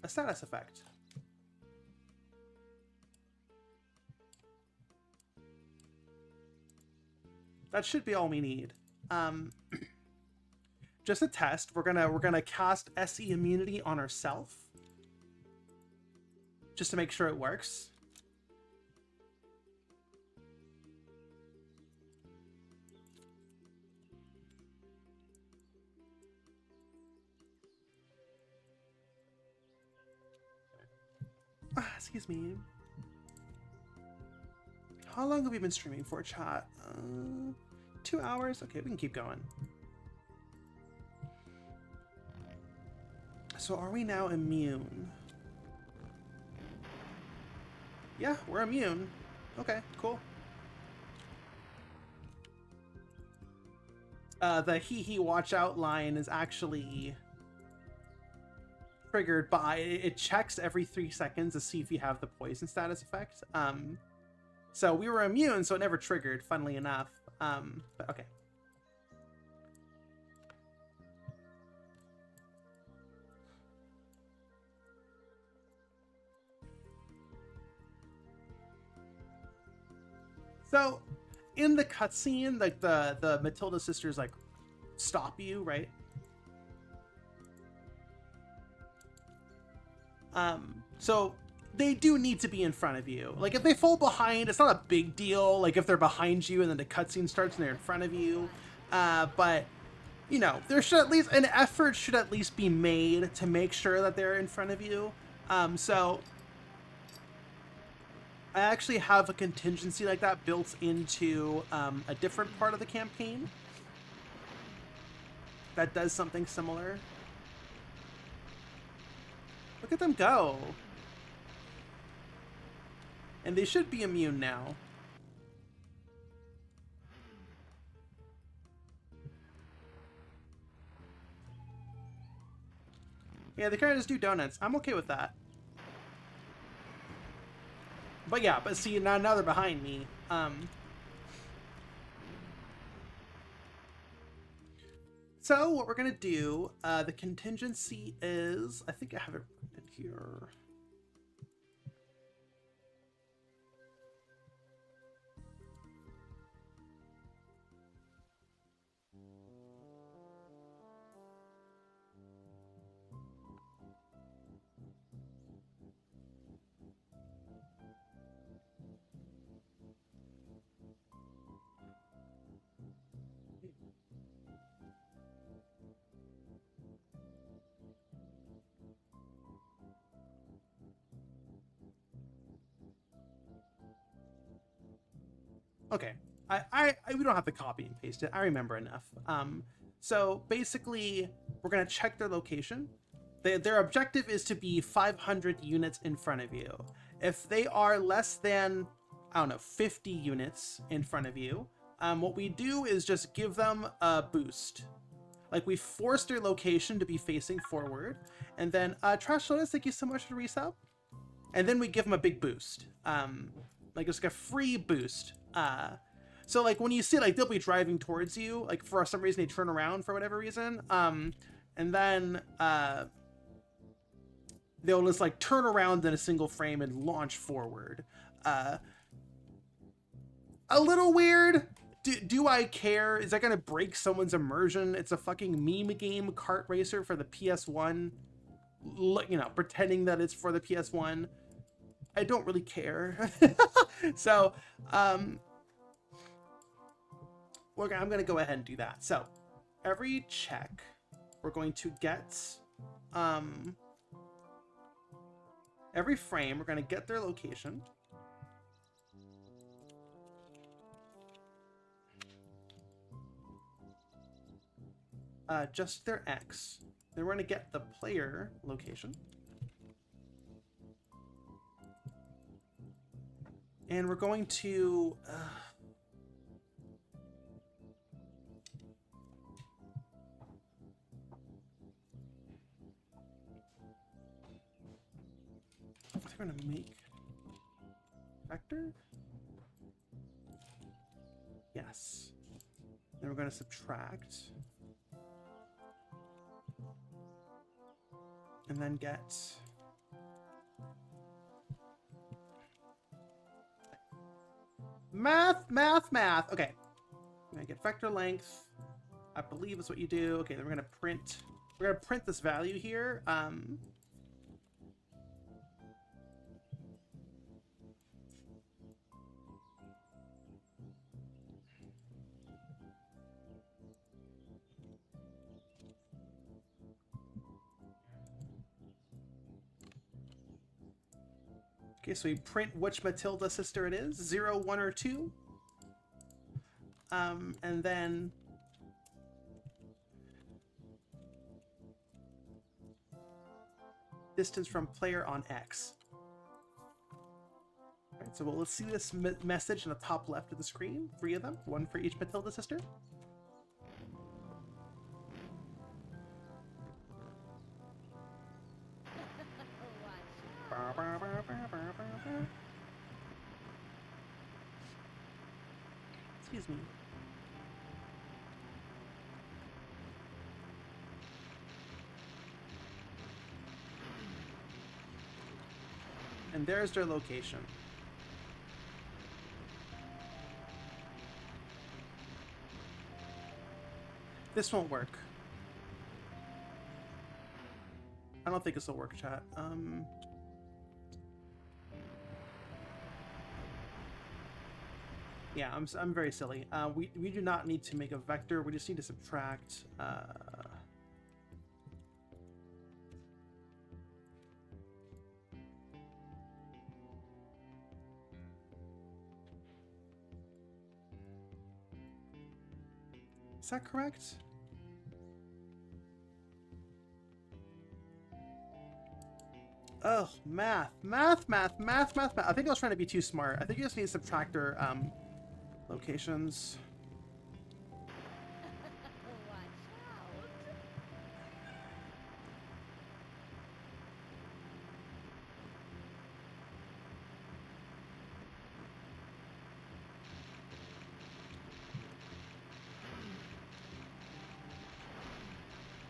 a status effect. That should be all we need. Just a test. We're gonna cast SE immunity on ourselves, just to make sure it works. Excuse me. How long have we been streaming for, chat? 2 hours? Okay, we can keep going. So are we now immune? Yeah, we're immune. Okay, cool. The hee watch out line is actually triggered by, it checks every 3 seconds to see if you have the poison status effect. So we were immune, so it never triggered, funnily enough. But okay. So in the cutscene, like the Matilda sisters like stop you, right? So they do need to be in front of you. Like if they fall behind, it's not a big deal. Like if they're behind you and then the cutscene starts and they're in front of you. But you know, there should at least an effort should at least be made to make sure that they're in front of you. So I actually have a contingency like that built into a different part of the campaign that does something similar. Look at them go. And they should be immune now. Yeah, they kind of just do donuts. I'm okay with that. But yeah, but see, now they're behind me. So what we're gonna do, the contingency is, I think I have it written here. Okay, we don't have to copy and paste it. I remember enough. So basically, we're gonna check their location. Their objective is to be 500 units in front of you. If they are less than, I don't know, 50 units in front of you, what we do is just give them a boost. Like, we force their location to be facing forward, and then Trash Lotus, thank you so much for the resub. And then we give them a big boost. Like, it's like a free boost. So like when you see, like, they'll be driving towards you, like for some reason they turn around for whatever reason, and then they'll just like turn around in a single frame and launch forward. A little weird. Do I care? Is that gonna break someone's immersion? It's a fucking meme game, kart racer for the PS1. You know, pretending that it's for the PS1. I don't really care. So, I'm gonna go ahead and do that. So, every check, we're going to get, every frame, we're gonna get their location. Just their X. Then we're gonna get the player location. And we're going to... We're going to make... Vector? Yes. Then we're going to subtract. And then get... Math. Okay. I'm gonna get vector length. I believe is what you do. Okay, then we're gonna print this value here. Okay, so we print which Matilda sister it is, 0, 1, or 2. And then distance from player on X. All right, so let's see this message in the top left of the screen. 3 of them, 1 for each Matilda sister. Excuse me. And there's their location. This won't work. I don't think this will work, chat. Yeah, I'm very silly. We do not need to make a vector. We just need to subtract. Is that correct? Oh, math. I think I was trying to be too smart. I think you just need to subtract their locations.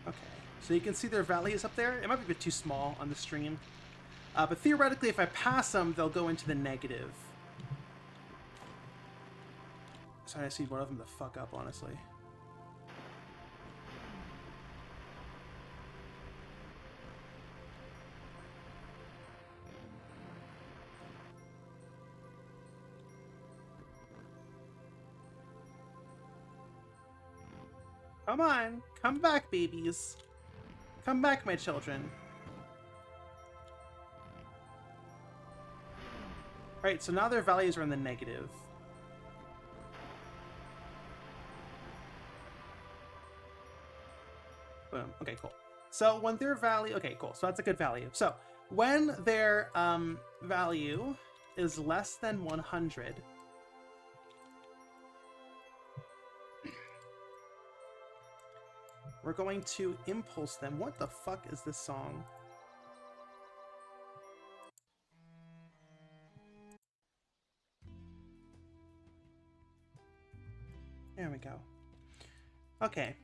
Okay, so you can see their values up there. It might be a bit too small on the stream. But theoretically, if I pass them, they'll go into the negative. Sorry, I see one of them to fuck up, honestly. Come on, come back, babies. Come back, my children. Right, so now their values are in the negative. Boom. Okay, cool. So when their value... Okay, cool. So that's a good value. So when their value is less than 100... we're going to impulse them. What the fuck is this song? There we go. Okay.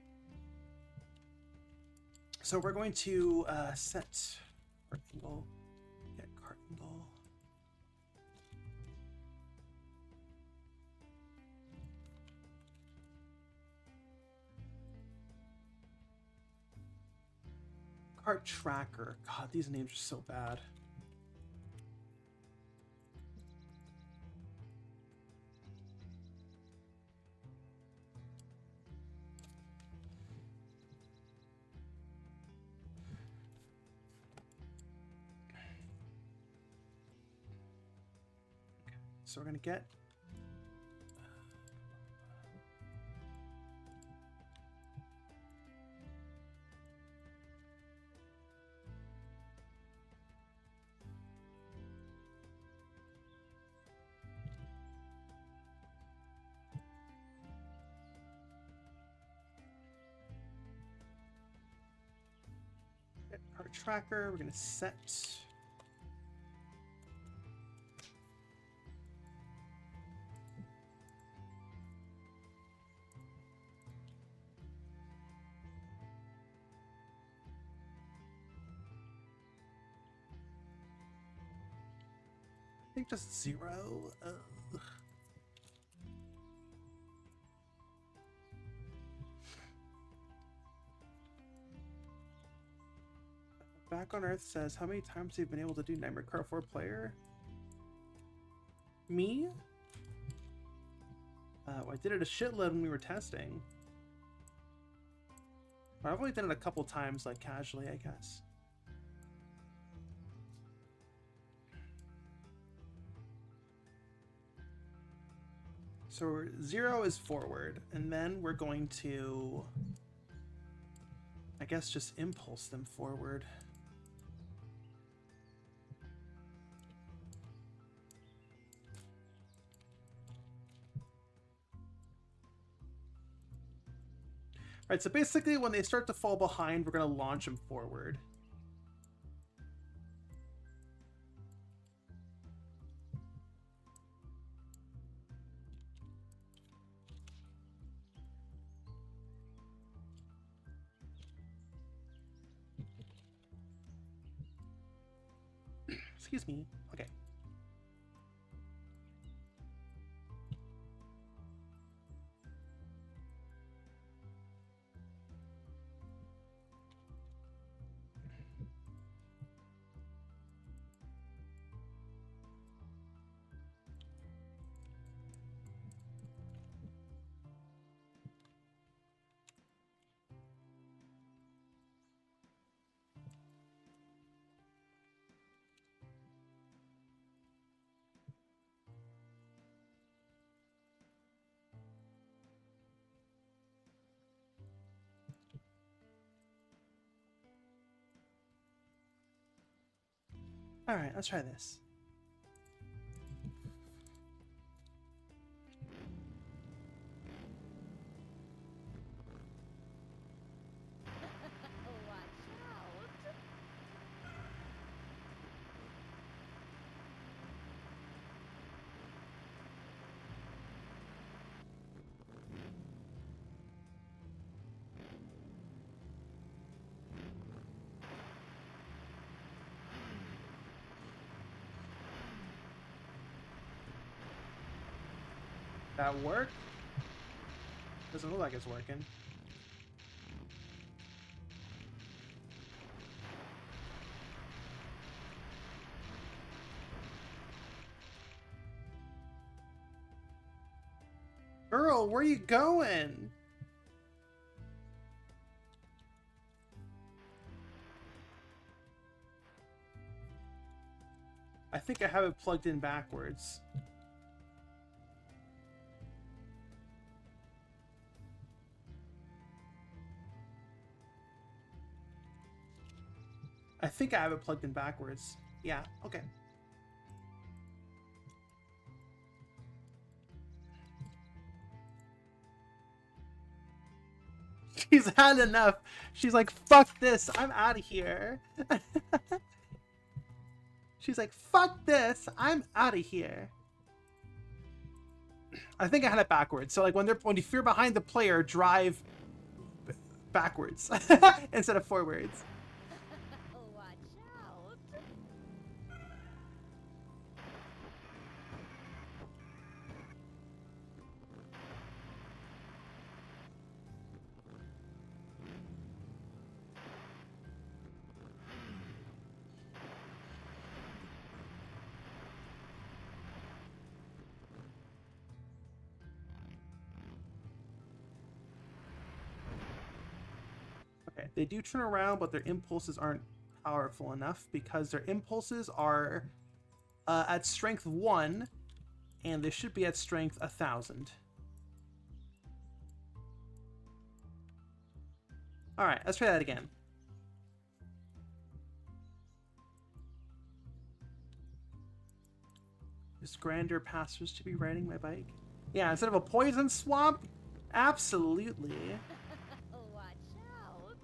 So we're going to set Kart angle, get Kart angle. Kart tracker. God, these names are so bad. So we're gonna get Kart tracker. We're gonna set I think just 0. Back on Earth says, how many times have you been able to do Nightmare Kart 4 player? Me? I did it a shitload when we were testing. But I've only done it a couple times, like casually, I guess. So 0 is forward, and then we're going to, I guess, just impulse them forward. Right, so basically when they start to fall behind, we're going to launch them forward. Excuse me. Okay. All right, let's try this. Watch out! That work? Doesn't look like it's working. Girl, where you going? I think I have it plugged in backwards. I think I have it plugged in backwards. Yeah, okay. She's had enough. She's like, fuck this, I'm out of here. She's like, fuck this, I'm out of here. I think I had it backwards. So like when if you're behind the player, drive backwards instead of forwards. Watch out. Okay, they do turn around, but their impulses aren't powerful enough because their impulses are at strength 1, and they should be at strength 1,000. All right, let's try that again. Is grander pastures to be riding my bike? Yeah, instead of a poison swamp? Absolutely. Watch out.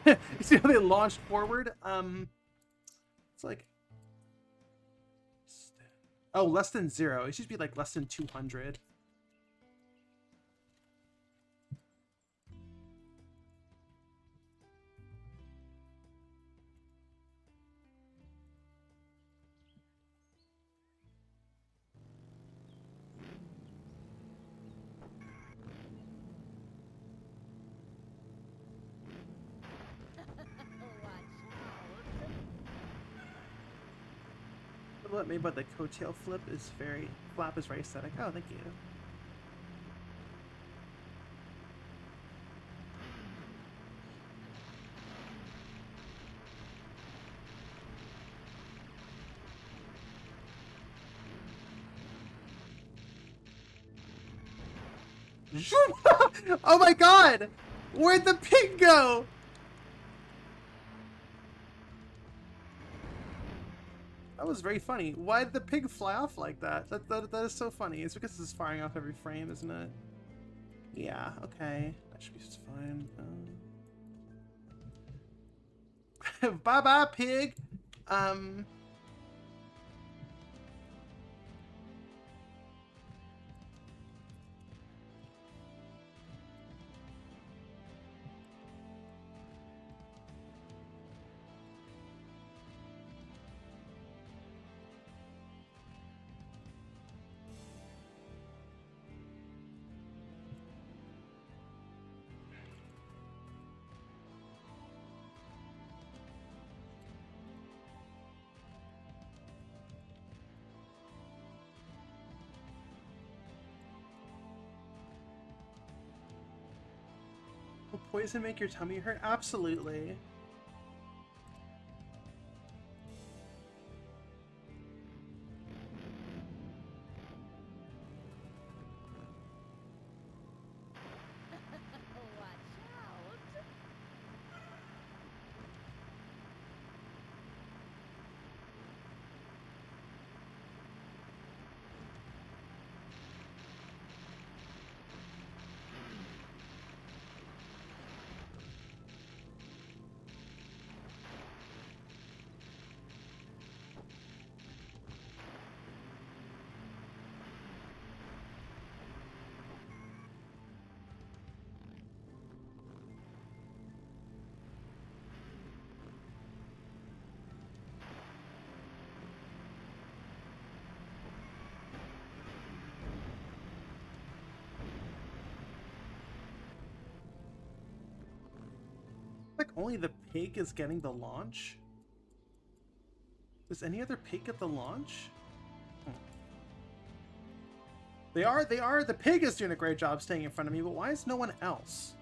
You see how they launched forward? It's like... Oh, less than 0. It should be like less than 200. What made by the coattail flip is very flap is very aesthetic. Oh, thank you. Oh my god! Where'd the pig go? That was very funny. Why did the pig fly off like that? That is so funny. It's because it's firing off every frame, isn't it? Yeah, okay. That should be fine. Bye-bye, pig! Will poison make your tummy hurt? Absolutely. Watch out. Like only the pig is getting the launch? Does any other pig get the launch? They are, the pig is doing a great job staying in front of me, but why is no one else?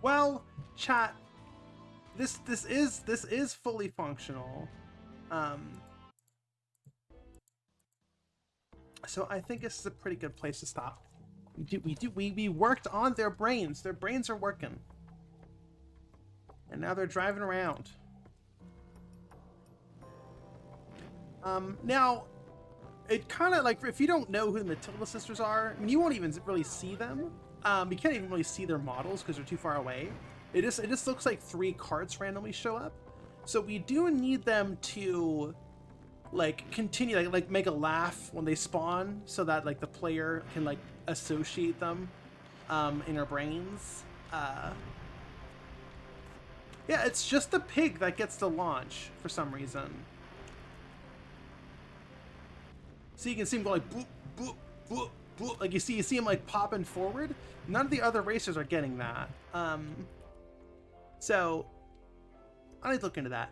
Well, chat, this is fully functional. So I think this is a pretty good place to stop. We worked on their brains. Their brains are working. And now they're driving around. Now, it kind of like, if you don't know who the Matilda sisters are, you won't even really see them. You can't even really see their models because they're too far away. It just looks like 3 carts randomly show up. So we do need them to like continue, like make a laugh when they spawn, so that like the player can like associate them in our brains. Yeah, it's just the pig that gets to launch for some reason. So you can see him go like boop, boop, boop, boop. Like you see him like popping forward. None of the other racers are getting that. So I need to look into that.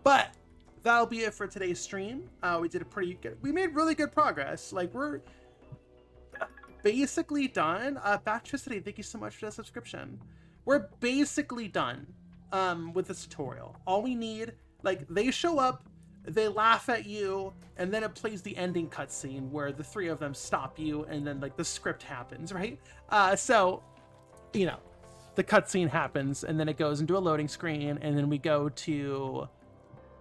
But that'll be it for today's stream. We made really good progress. Like, we're basically done. Bactricity, thank you so much for the subscription. We're basically done with this tutorial. All we need, like, they show up, they laugh at you, and then it plays the ending cutscene where the 3 of them stop you, and then like the script happens, right? So, you know, the cutscene happens, and then it goes into a loading screen, and then we go to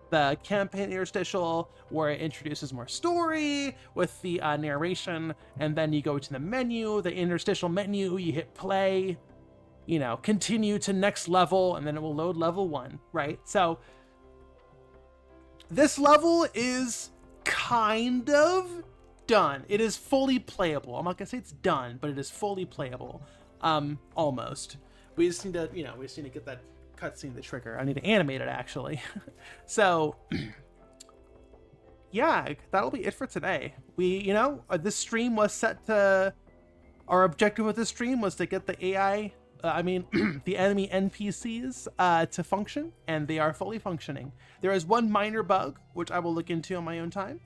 the campaign interstitial where it introduces more story with the narration, and then you go to the menu, the interstitial menu, you hit play, you know, continue to next level, and then it will load level 1, right? So this level is kind of done. It is fully playable. I'm not gonna say it's done, but it is fully playable. Almost. We just need to, you know, get that cutscene, the trigger. I need to animate it actually. So yeah, that'll be it for today. We, you know, this stream was set to, our objective with this stream was to get the AI, the enemy NPCs to function, and they are fully functioning. There is one minor bug, which I will look into on my own time.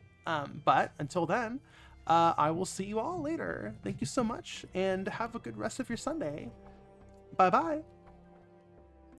But until then, I will see you all later. Thank you so much, and have a good rest of your Sunday. Bye-bye.